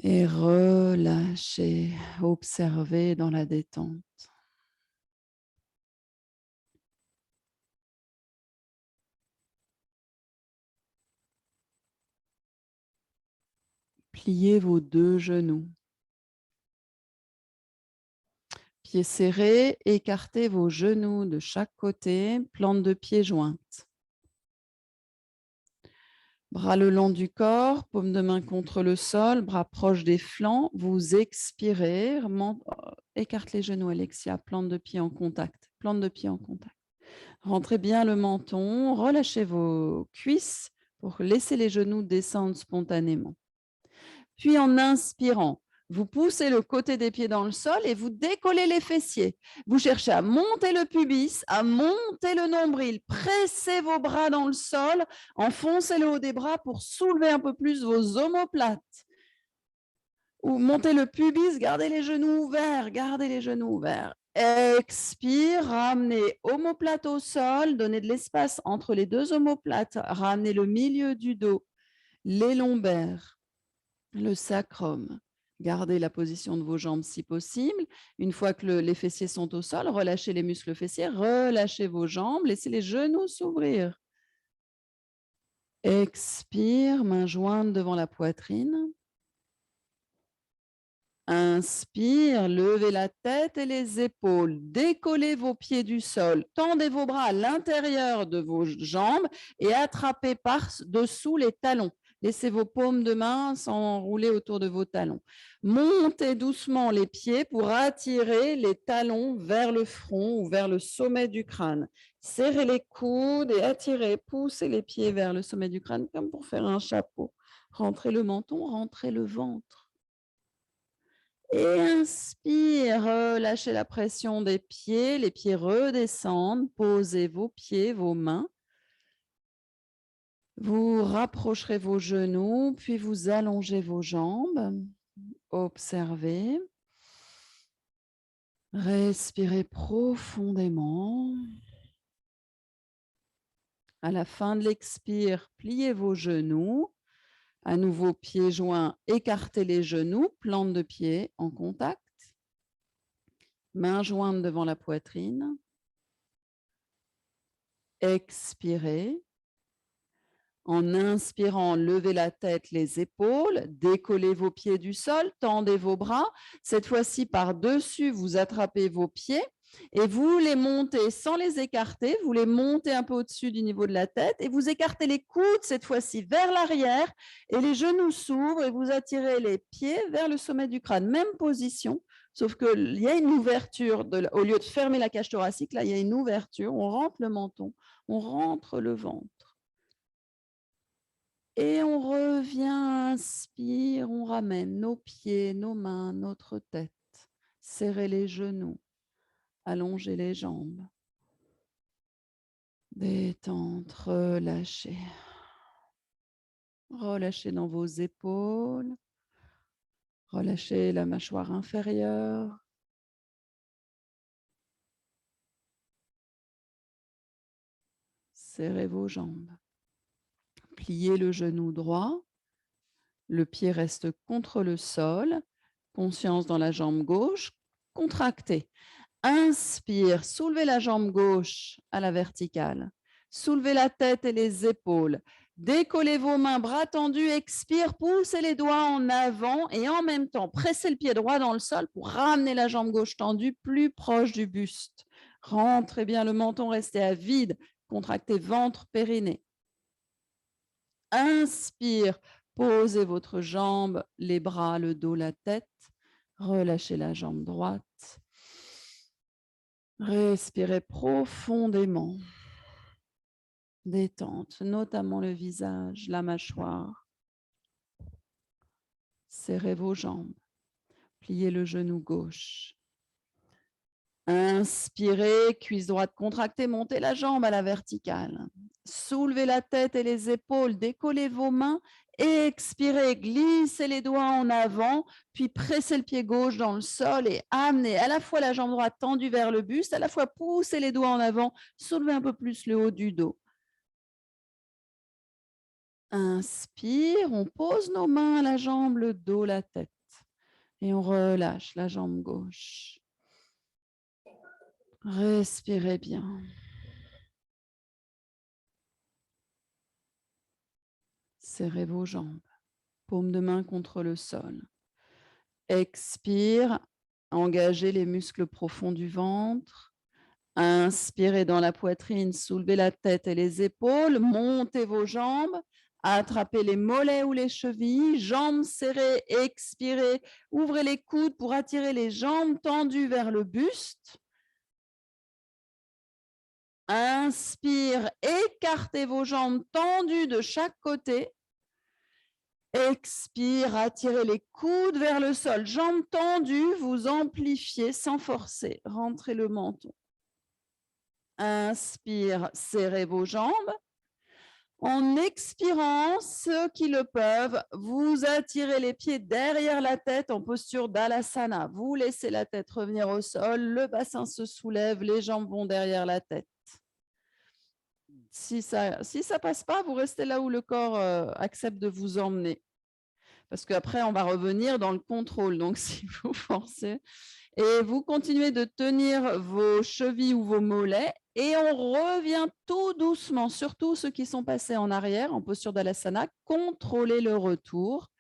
Et relâchez, observez dans la détente. Pliez vos deux genoux. Pieds serrés, écartez vos genoux de chaque côté, plante de pied jointe. Bras le long du corps, paume de main contre le sol, bras proches des flancs. Vous expirez, écarte les genoux, Alexia, plante de pied en contact. Plante de pied en contact. Rentrez bien le menton, relâchez vos cuisses pour laisser les genoux descendre spontanément. Puis en inspirant, vous poussez le côté des pieds dans le sol et vous décollez les fessiers. Vous cherchez à monter le pubis, à monter le nombril. Pressez vos bras dans le sol, enfoncez le haut des bras pour soulever un peu plus vos omoplates. Ou montez le pubis, gardez les genoux ouverts, gardez les genoux ouverts. Expire, ramenez omoplate au sol, donnez de l'espace entre les deux omoplates, ramenez le milieu du dos, les lombaires, le sacrum. Gardez la position de vos jambes si possible. Une fois que les fessiers sont au sol, relâchez les muscles fessiers, relâchez vos jambes, laissez les genoux s'ouvrir. Expire, main jointe devant la poitrine. Inspire, levez la tête et les épaules, décollez vos pieds du sol, tendez vos bras à l'intérieur de vos jambes et attrapez par-dessous les talons. Laissez vos paumes de main s'enrouler autour de vos talons. Montez doucement les pieds pour attirer les talons vers le front ou vers le sommet du crâne. Serrez les coudes et attirez, poussez les pieds vers le sommet du crâne comme pour faire un chapeau. Rentrez le menton, rentrez le ventre. Et inspire, relâchez la pression des pieds, les pieds redescendent, posez vos pieds, vos mains. Vous rapprocherez vos genoux, puis vous allongez vos jambes. Observez. Respirez profondément. À la fin de l'expire, pliez vos genoux. À nouveau, pieds joints, écartez les genoux, plante de pied en contact. Mains jointes devant la poitrine. Expirez. En inspirant, levez la tête, les épaules, décollez vos pieds du sol, tendez vos bras. Cette fois-ci, par-dessus, vous attrapez vos pieds et vous les montez sans les écarter. Vous les montez un peu au-dessus du niveau de la tête et vous écartez les coudes, cette fois-ci, vers l'arrière et les genoux s'ouvrent et vous attirez les pieds vers le sommet du crâne. Même position, sauf qu'il y a une ouverture. Au lieu de fermer la cage thoracique, là, il y a une ouverture. On rentre le menton, on rentre le ventre. Et on revient, inspire, on ramène nos pieds, nos mains, notre tête. Serrez les genoux, allongez les jambes. Détente, relâchez. Relâchez dans vos épaules. Relâchez la mâchoire inférieure. Serrez vos jambes. Pliez le genou droit. Le pied reste contre le sol. Conscience dans la jambe gauche. Contractez. Inspire, soulevez la jambe gauche à la verticale. Soulevez la tête et les épaules. Décollez vos mains, bras tendus. Expire, poussez les doigts en avant et en même temps, pressez le pied droit dans le sol pour ramener la jambe gauche tendue plus proche du buste. Rentrez bien le menton, restez à vide. Contractez ventre, périnée. Inspire, posez votre jambe, les bras, le dos, la tête. Relâchez la jambe droite. Respirez profondément. Détente, notamment le visage, la mâchoire. Serrez vos jambes. Pliez le genou gauche. Inspirez, cuisse droite contractée, montez la jambe à la verticale. Soulevez la tête et les épaules, décollez vos mains. Expirez, glissez les doigts en avant, puis pressez le pied gauche dans le sol et amenez à la fois la jambe droite tendue vers le buste, à la fois poussez les doigts en avant, soulevez un peu plus le haut du dos. Inspire, on pose nos mains à la jambe, le dos, la tête. Et on relâche la jambe gauche. Respirez bien. Serrez vos jambes. Paume de main contre le sol. Expire, engagez les muscles profonds du ventre. Inspirez dans la poitrine, soulevez la tête et les épaules, montez vos jambes, attrapez les mollets ou les chevilles, jambes serrées, expirez, ouvrez les coudes pour attirer les jambes tendues vers le buste. Inspire, écartez vos jambes tendues de chaque côté. Expire, attirez les coudes vers le sol, jambes tendues, vous amplifiez sans forcer, rentrez le menton. Inspire, serrez vos jambes. En expirant, ceux qui le peuvent, vous attirez les pieds derrière la tête en posture d'Alasana. Vous laissez la tête revenir au sol, le bassin se soulève, les jambes vont derrière la tête. Si ça passe pas, vous restez là où le corps accepte de vous emmener. Parce qu'après, on va revenir dans le contrôle. Donc, si vous forcez, et vous continuez de tenir vos chevilles ou vos mollets, et on revient tout doucement, surtout ceux qui sont passés en arrière, en posture d'Alasana, contrôlez le retour,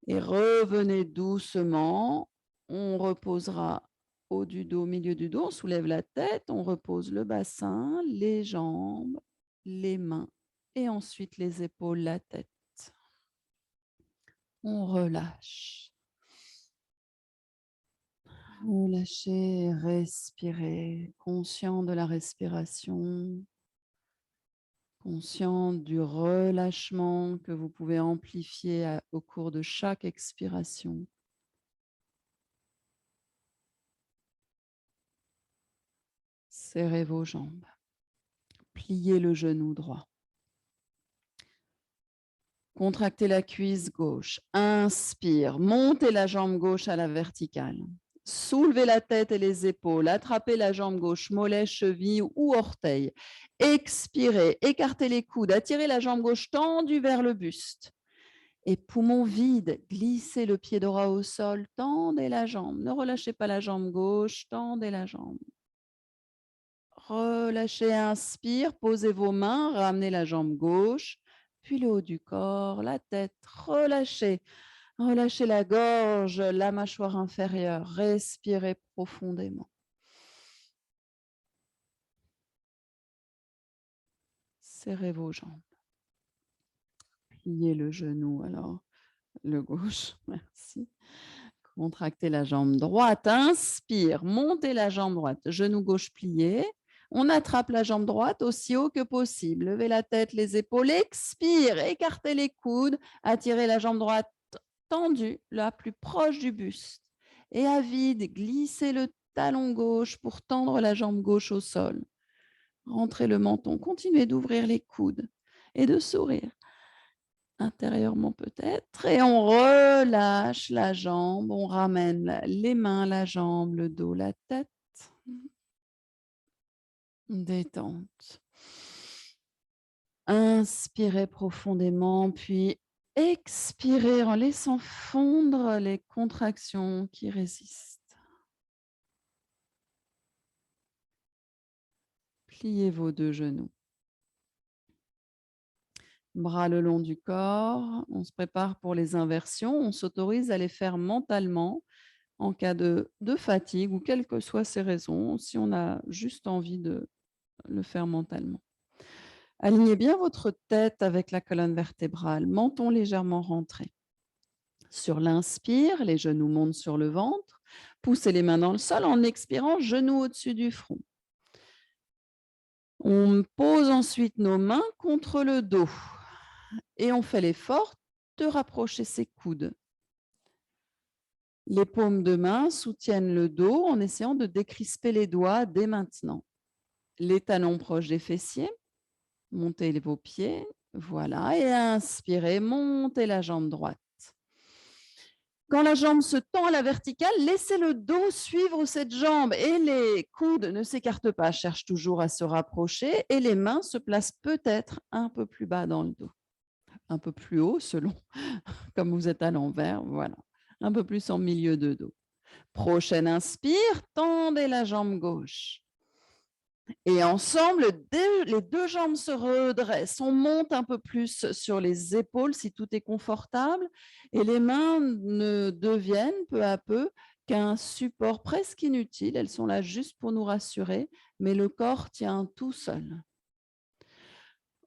et revenez doucement. On reposera haut du dos, milieu du dos, on soulève la tête, on repose le bassin, les jambes, les mains, et ensuite les épaules, la tête. On relâche. Vous lâchez, respirez, conscient de la respiration, conscient du relâchement que vous pouvez amplifier au cours de chaque expiration. Serrez vos jambes, pliez le genou droit. Contractez la cuisse gauche, inspire, montez la jambe gauche à la verticale. Soulevez la tête et les épaules, attrapez la jambe gauche, mollet, cheville ou orteil. Expirez, écartez les coudes, attirez la jambe gauche tendue vers le buste. Et poumon vide, glissez le pied droit au sol, tendez la jambe. Ne relâchez pas la jambe gauche, tendez la jambe. Relâchez, inspire, posez vos mains, ramenez la jambe gauche, puis le haut du corps, la tête, relâchez. Relâchez la gorge, la mâchoire inférieure. Respirez profondément. Serrez vos jambes. Pliez le genou, alors le gauche, merci. Contractez la jambe droite, inspire, montez la jambe droite, genou gauche plié. On attrape la jambe droite aussi haut que possible. Levez la tête, les épaules, expire, écartez les coudes, attirez la jambe droite tendue, la plus proche du buste. Et à vide, glissez le talon gauche pour tendre la jambe gauche au sol. Rentrez le menton, continuez d'ouvrir les coudes et de sourire. Intérieurement peut-être, et on relâche la jambe, on ramène les mains, la jambe, le dos, la tête. Détente. Inspirez profondément, puis expirez en laissant fondre les contractions qui résistent. Pliez vos deux genoux. Bras le long du corps, on se prépare pour les inversions, on s'autorise à les faire mentalement en cas de fatigue ou quelles que soient ces raisons, si on a juste envie de le faire mentalement. Alignez bien votre tête avec la colonne vertébrale, menton légèrement rentré. Sur l'inspire, les genoux montent sur le ventre. Poussez les mains dans le sol en expirant, genoux au-dessus du front. On pose ensuite nos mains contre le dos et on fait l'effort de rapprocher ses coudes. Les paumes de main soutiennent le dos en essayant de décrisper les doigts dès maintenant. Les talons proches des fessiers, montez vos pieds, voilà, et inspirez, montez la jambe droite. Quand la jambe se tend à la verticale, laissez le dos suivre cette jambe et les coudes ne s'écartent pas, cherchent toujours à se rapprocher et les mains se placent peut-être un peu plus bas dans le dos, un peu plus haut selon comme vous êtes à l'envers, voilà, un peu plus en milieu de dos. Prochaine inspire, tendez la jambe gauche. Et ensemble, les deux jambes se redressent. On monte un peu plus sur les épaules si tout est confortable. Et les mains ne deviennent peu à peu qu'un support presque inutile. Elles sont là juste pour nous rassurer, mais le corps tient tout seul.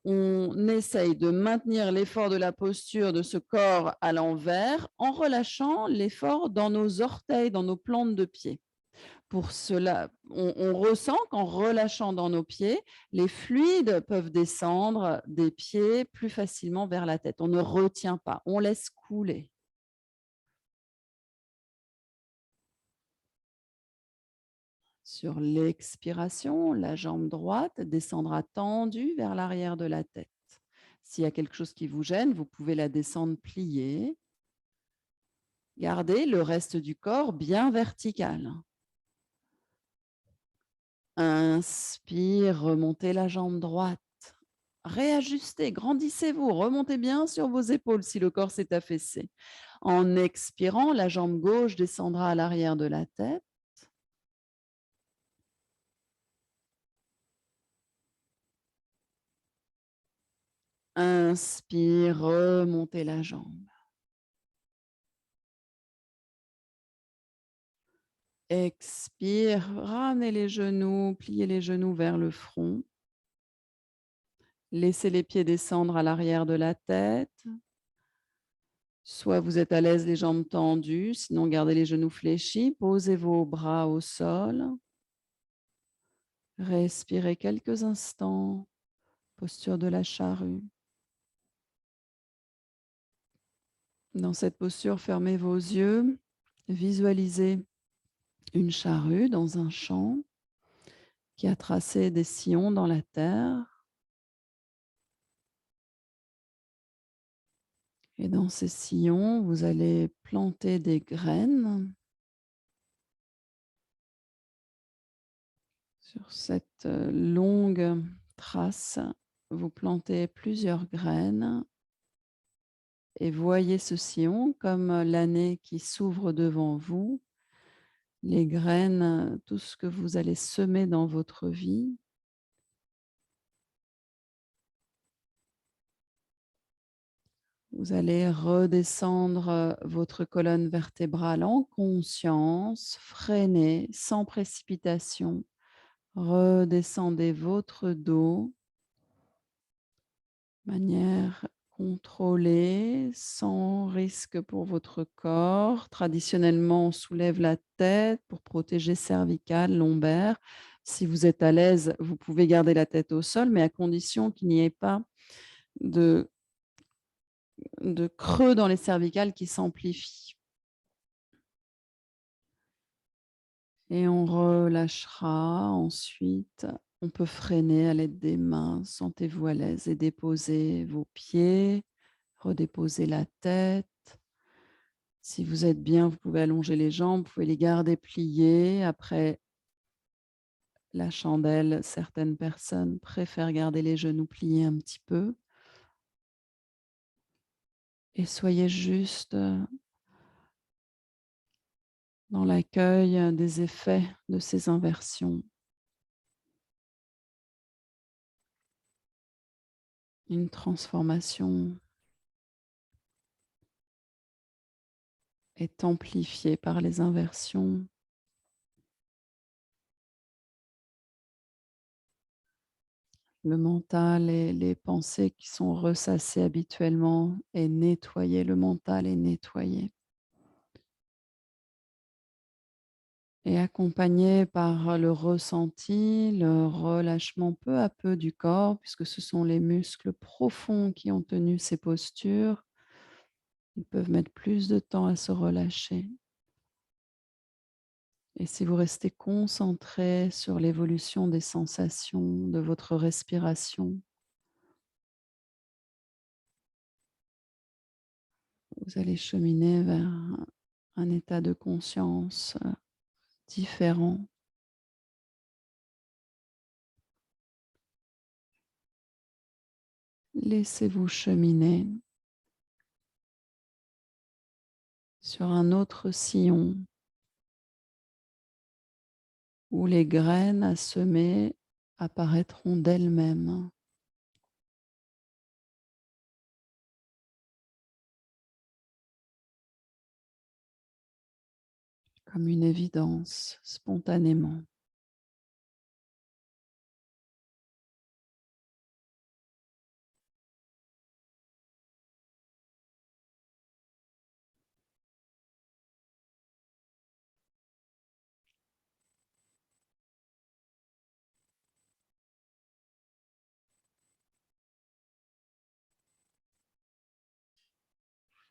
On essaye de maintenir l'effort de la posture de ce corps à l'envers en relâchant l'effort dans nos orteils, dans nos plantes de pied. Pour cela, on ressent qu'en relâchant dans nos pieds, les fluides peuvent descendre des pieds plus facilement vers la tête. On ne retient pas, on laisse couler. Sur l'expiration, la jambe droite descendra tendue vers l'arrière de la tête. S'il y a quelque chose qui vous gêne, vous pouvez la descendre pliée. Gardez le reste du corps bien vertical. Inspire, remontez la jambe droite. Réajustez, grandissez-vous, remontez bien sur vos épaules si le corps s'est affaissé. En expirant, la jambe gauche descendra à l'arrière de la tête. Inspire, remontez la jambe. Expire, ramenez les genoux, pliez les genoux vers le front. Laissez les pieds descendre à l'arrière de la tête. Soit vous êtes à l'aise, les jambes tendues, sinon gardez les genoux fléchis. Posez vos bras au sol. Respirez quelques instants. Posture de la charrue. Dans cette posture, fermez vos yeux. Visualisez une charrue dans un champ qui a tracé des sillons dans la terre. Et dans ces sillons, vous allez planter des graines. Sur cette longue trace, vous plantez plusieurs graines et voyez ce sillon comme l'année qui s'ouvre devant vous. Les graines, tout ce que vous allez semer dans votre vie. Vous allez redescendre votre colonne vertébrale en conscience, freinez sans précipitation. Redescendez votre dos de manière contrôlée, sans risque pour votre corps. Traditionnellement, on soulève la tête pour protéger cervicale, lombaire. Si vous êtes à l'aise, vous pouvez garder la tête au sol, mais à condition qu'il n'y ait pas de creux dans les cervicales qui s'amplifient. Et on relâchera ensuite. On peut freiner à l'aide des mains. Sentez-vous à l'aise et déposez vos pieds, redéposez la tête. Si vous êtes bien, vous pouvez allonger les jambes, vous pouvez les garder pliées. Après la chandelle, certaines personnes préfèrent garder les genoux pliés un petit peu. Et soyez juste dans l'accueil des effets de ces inversions. Une transformation est amplifiée par les inversions. Le mental et les pensées qui sont ressassées habituellement est nettoyé, le mental est nettoyé. et accompagné par le ressenti, le relâchement peu à peu du corps, puisque ce sont les muscles profonds qui ont tenu ces postures. Ils peuvent mettre plus de temps à se relâcher. Et si vous restez concentré sur l'évolution des sensations, de votre respiration, vous allez cheminer vers un état de conscience différent. Laissez-vous cheminer sur un autre sillon où les graines à semer apparaîtront d'elles-mêmes comme une évidence, spontanément.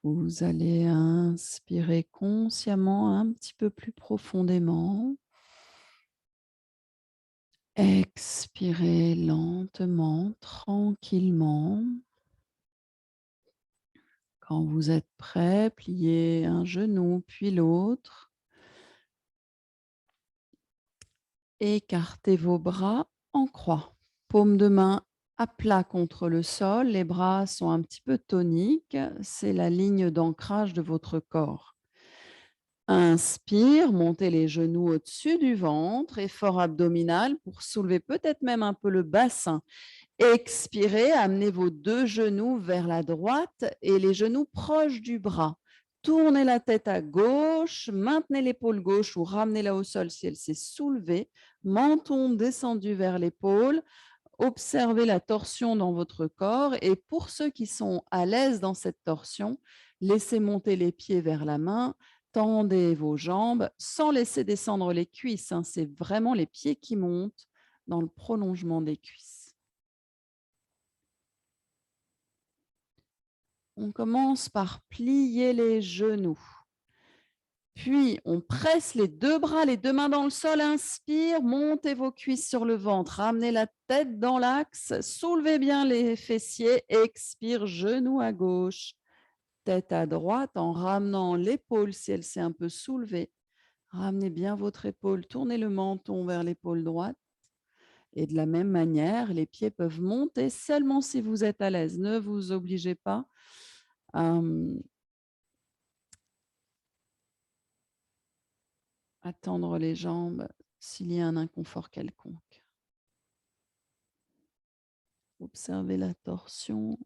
Vous allez inspirer consciemment un petit peu plus profondément. Expirez lentement, tranquillement. Quand vous êtes prêt, pliez un genou puis l'autre. Écartez vos bras en croix. Paume de main à plat contre le sol. Les bras sont un petit peu toniques. C'est la ligne d'ancrage de votre corps. Inspire, montez les genoux au-dessus du ventre, effort abdominal pour soulever peut-être même un peu le bassin. Expirez, amenez vos deux genoux vers la droite et les genoux proches du bras. Tournez la tête à gauche, maintenez l'épaule gauche ou ramenez-la au sol si elle s'est soulevée. Menton descendu vers l'épaule. Observez la torsion dans votre corps et pour ceux qui sont à l'aise dans cette torsion, laissez monter les pieds vers la main, tendez vos jambes sans laisser descendre les cuisses. C'est vraiment les pieds qui montent dans le prolongement des cuisses. On commence par plier les genoux. Puis, on presse les deux bras, les deux mains dans le sol. Inspire, montez vos cuisses sur le ventre. Ramenez la tête dans l'axe. Soulevez bien les fessiers. Expire, genou à gauche, tête à droite en ramenant l'épaule si elle s'est un peu soulevée. Ramenez bien votre épaule. Tournez le menton vers l'épaule droite. Et de la même manière, les pieds peuvent monter seulement si vous êtes à l'aise. Ne vous obligez pas à tendre les jambes s'il y a un inconfort quelconque. Observez la torsion.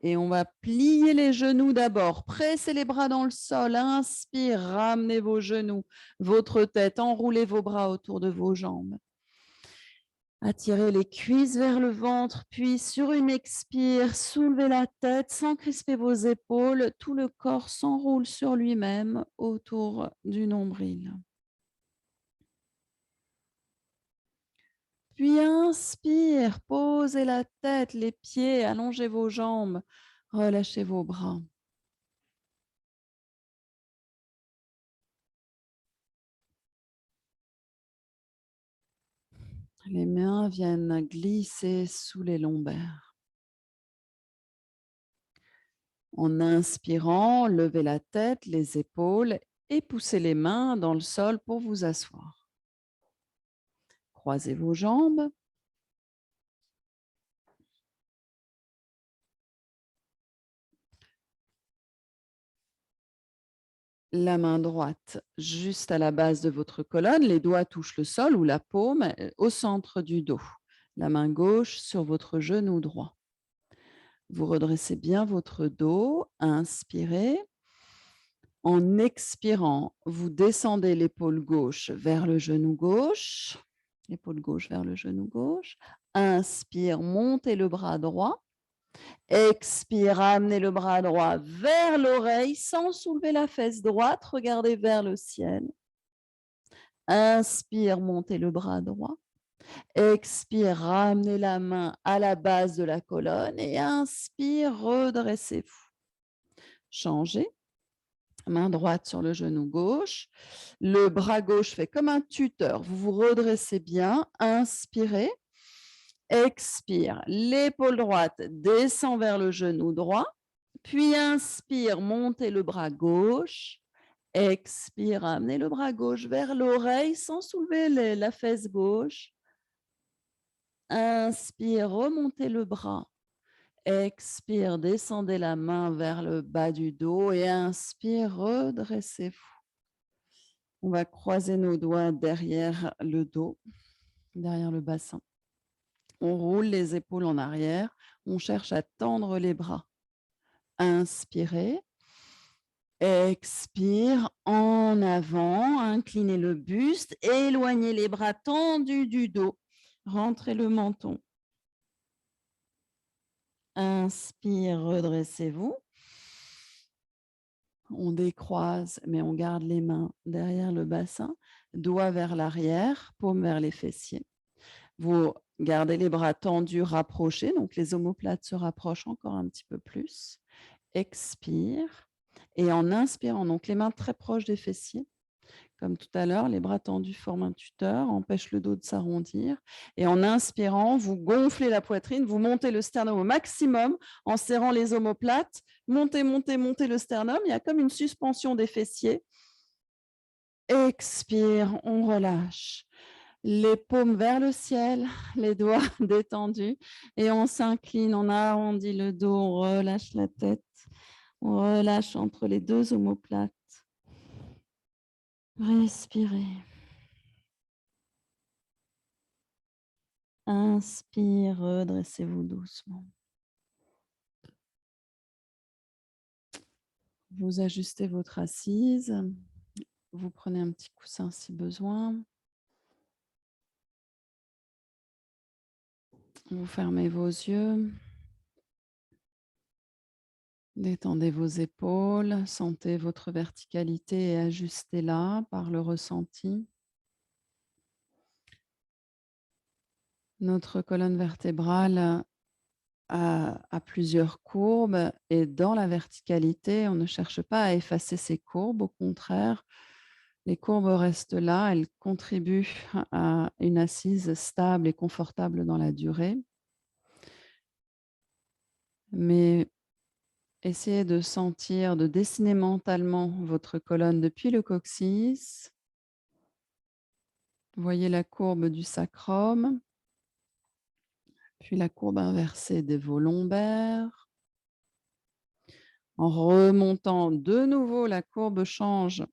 Et on va plier les genoux d'abord. Pressez les bras dans le sol. Inspire, ramenez vos genoux, votre tête, enroulez vos bras autour de vos jambes. Attirez les cuisses vers le ventre, puis sur une expire, soulevez la tête sans crisper vos épaules. Tout le corps s'enroule sur lui-même autour du nombril. Puis inspire, posez la tête, les pieds, allongez vos jambes, relâchez vos bras. Les mains viennent glisser sous les lombaires. En inspirant, levez la tête, les épaules et poussez les mains dans le sol pour vous asseoir. Croisez vos jambes. La main droite juste à la base de votre colonne, les doigts touchent le sol ou la paume au centre du dos. La main gauche sur votre genou droit. Vous redressez bien votre dos, inspirez. En expirant, vous descendez l'épaule gauche vers le genou gauche, l'épaule gauche vers le genou gauche. Inspire, montez le bras droit. Expire, ramenez le bras droit vers l'oreille sans soulever la fesse droite. Regardez vers le ciel. Inspire, montez le bras droit. Expire, ramenez la main à la base de la colonne et inspire, redressez-vous. Changez. Main droite sur le genou gauche. Le bras gauche fait comme un tuteur. Vous vous redressez bien. Inspirez. Expire. L'épaule droite descend vers le genou droit. Puis inspire, montez le bras gauche. Expire, amenez le bras gauche vers l'oreille sans soulever la fesse gauche. Inspire, remontez le bras. Expire, descendez la main vers le bas du dos et inspire, redressez-vous. On va croiser nos doigts derrière le dos, derrière le bassin. On roule les épaules en arrière. On cherche à tendre les bras. Inspirez. Expire en avant. Inclinez le buste. Éloignez les bras tendus du dos. Rentrez le menton. Inspire, redressez-vous. On décroise, mais on garde les mains derrière le bassin, doigts vers l'arrière, paume vers les fessiers. Vous gardez les bras tendus, rapprochés, donc les omoplates se rapprochent encore un petit peu plus. Expire. Et en inspirant, donc les mains très proches des fessiers, comme tout à l'heure, les bras tendus forment un tuteur, empêchent le dos de s'arrondir. Et en inspirant, vous gonflez la poitrine, vous montez le sternum au maximum en serrant les omoplates. Montez, montez, montez le sternum. Il y a comme une suspension des fessiers. Expire, on relâche. Les paumes vers le ciel, les doigts détendus. Et on s'incline, on arrondit le dos, on relâche la tête. On relâche entre les deux omoplates. Respirez. Inspire, redressez-vous doucement. Vous ajustez votre assise. Vous prenez un petit coussin si besoin. Vous fermez vos yeux. Détendez vos épaules. Sentez votre verticalité et ajustez-la par le ressenti. Notre colonne vertébrale a plusieurs courbes et dans la verticalité, on ne cherche pas à effacer ces courbes. Au contraire, les courbes restent là, elles contribuent à une assise stable et confortable dans la durée. Mais essayez de sentir, de dessiner mentalement votre colonne depuis le coccyx. Voyez la courbe du sacrum, puis la courbe inversée des vos lombaires. En remontant de nouveau, la courbe change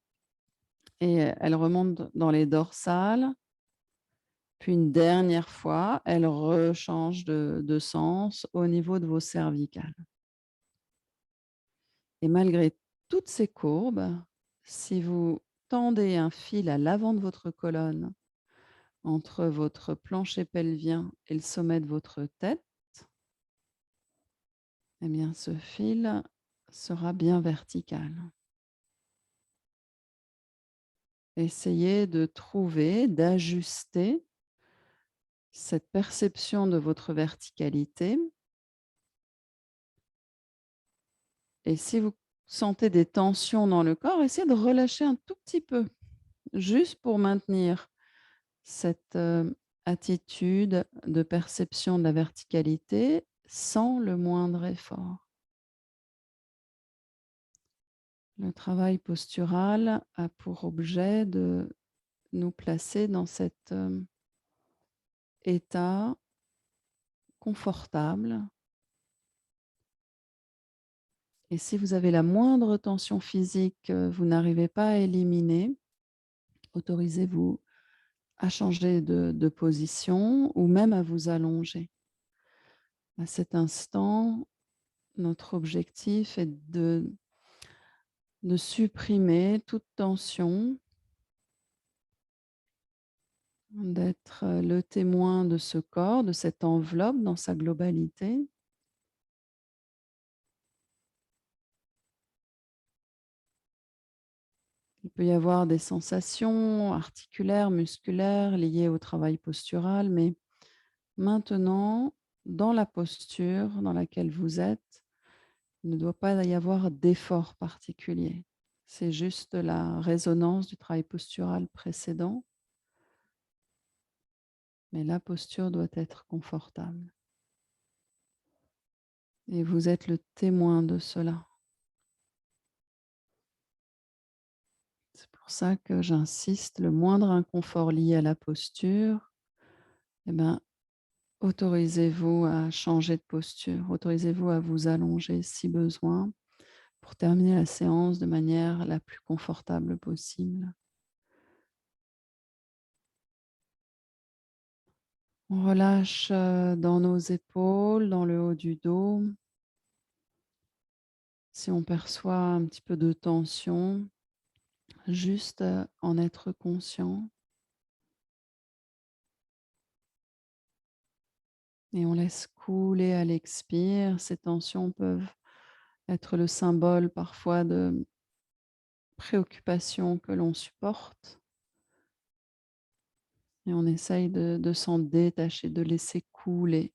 et elle remonte dans les dorsales. Puis une dernière fois, elle rechange de sens au niveau de vos cervicales. Et malgré toutes ces courbes, si vous tendez un fil à l'avant de votre colonne, entre votre plancher pelvien et le sommet de votre tête, eh bien ce fil sera bien vertical. Essayez de trouver, d'ajuster cette perception de votre verticalité. Et si vous sentez des tensions dans le corps, essayez de relâcher un tout petit peu, juste pour maintenir cette attitude de perception de la verticalité sans le moindre effort. Le travail postural a pour objet de nous placer dans cet état confortable. Et si vous avez la moindre tension physique que vous n'arrivez pas à éliminer, autorisez-vous à changer de position ou même à vous allonger. À cet instant, notre objectif est de supprimer toute tension, d'être le témoin de ce corps, de cette enveloppe dans sa globalité. Il peut y avoir des sensations articulaires, musculaires liées au travail postural, mais maintenant, dans la posture dans laquelle vous êtes, il ne doit pas y avoir d'effort particulier. C'est juste la résonance du travail postural précédent, mais la posture doit être confortable. Et vous êtes le témoin de cela. C'est pour ça que j'insiste, le moindre inconfort lié à la posture, eh ben, autorisez-vous à changer de posture, autorisez-vous à vous allonger si besoin pour terminer la séance de manière la plus confortable possible. On relâche dans nos épaules, dans le haut du dos. Si on perçoit un petit peu de tension, juste en être conscient. Et on laisse couler à l'expire. Ces tensions peuvent être le symbole parfois de préoccupations que l'on supporte. Et on essaye de s'en détacher, de laisser couler.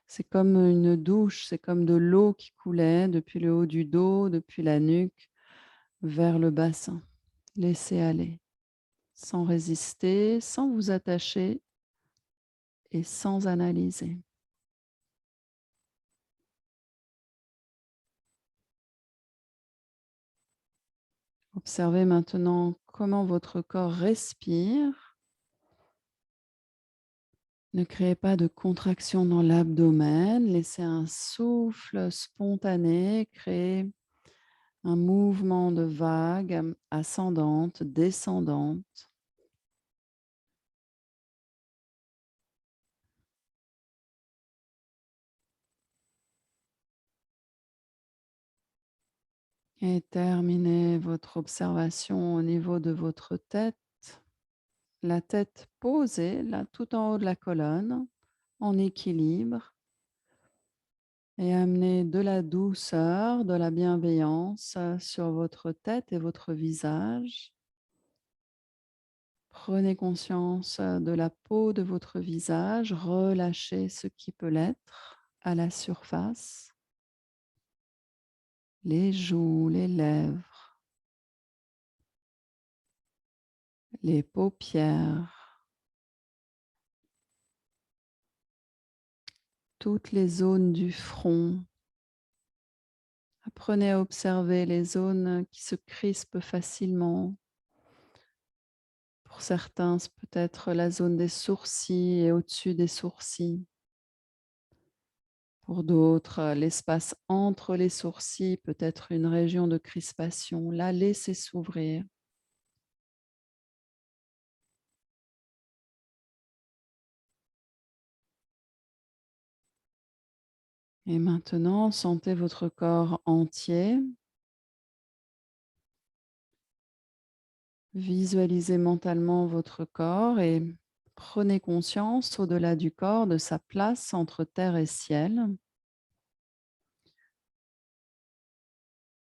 C'est comme une douche, c'est comme de l'eau qui coulait depuis le haut du dos, depuis la nuque, vers le bassin. Laissez aller, sans résister, sans vous attacher et sans analyser. Observez maintenant comment votre corps respire. Ne créez pas de contraction dans l'abdomen. Laissez un souffle spontané créer un mouvement de vague ascendante, descendante. Et terminez votre observation au niveau de votre tête. La tête posée, là, tout en haut de la colonne, en équilibre. Et amenez de la douceur, de la bienveillance sur votre tête et votre visage. Prenez conscience de la peau de votre visage, relâchez ce qui peut l'être à la surface, les joues, les lèvres, les paupières, toutes les zones du front. Apprenez à observer les zones qui se crispent facilement. Pour certains, c'est peut-être la zone des sourcils et au-dessus des sourcils. Pour d'autres, l'espace entre les sourcils peut être une région de crispation. Là, laissez s'ouvrir. Et maintenant, sentez votre corps entier. Visualisez mentalement votre corps et prenez conscience au-delà du corps de sa place entre terre et ciel.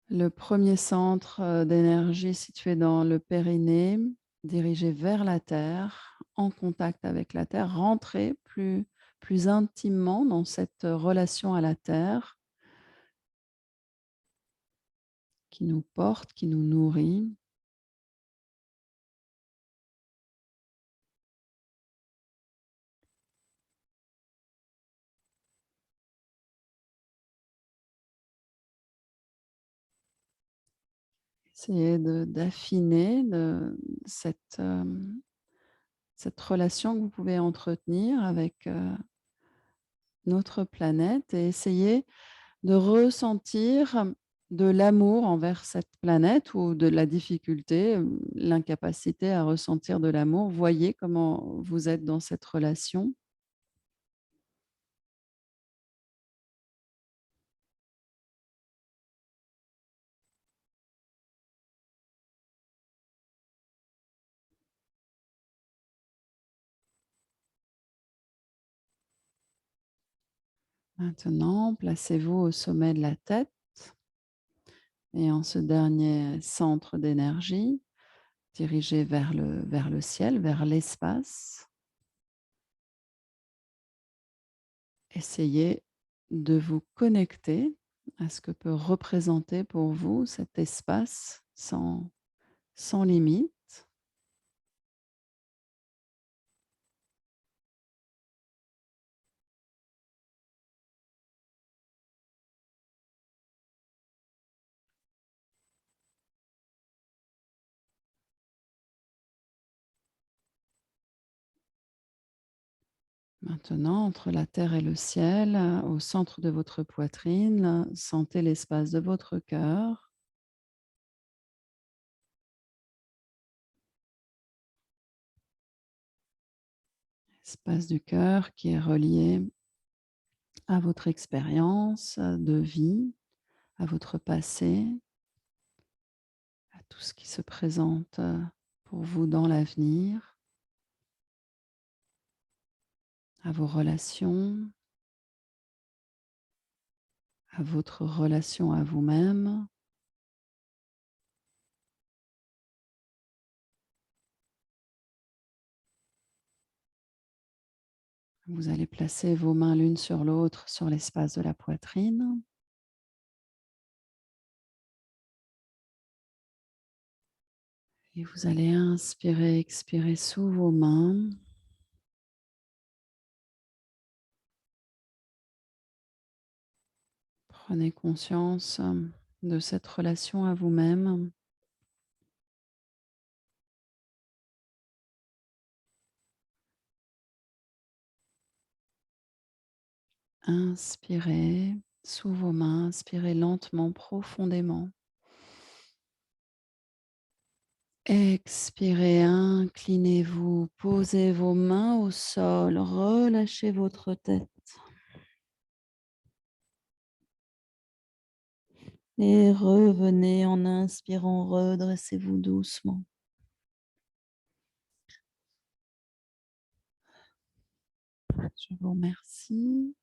Le premier centre d'énergie situé dans le périnée, dirigé vers la terre, en contact avec la terre, rentrez plus intimement dans cette relation à la terre qui nous porte, qui nous nourrit. Essayez d'affiner cette relation que vous pouvez entretenir avec notre planète et essayez de ressentir de l'amour envers cette planète ou de la difficulté, l'incapacité à ressentir de l'amour. Voyez comment vous êtes dans cette relation. Maintenant, placez-vous au sommet de la tête et en ce dernier centre d'énergie. dirigez vers le ciel, vers l'espace. Essayez de vous connecter à ce que peut représenter pour vous cet espace sans limite. Maintenant, entre la terre et le ciel, au centre de votre poitrine, sentez l'espace de votre cœur. Espace du cœur qui est relié à votre expérience de vie, à votre passé, à tout ce qui se présente pour vous dans l'avenir, à vos relations, à votre relation à vous-même. Vous allez placer vos mains l'une sur l'autre sur l'espace de la poitrine. Et vous allez inspirer, expirer sous vos mains. Prenez conscience de cette relation à vous-même. Inspirez sous vos mains, inspirez lentement, profondément. Expirez, inclinez-vous, posez vos mains au sol, relâchez votre tête. Et revenez en inspirant, redressez-vous doucement. Je vous remercie.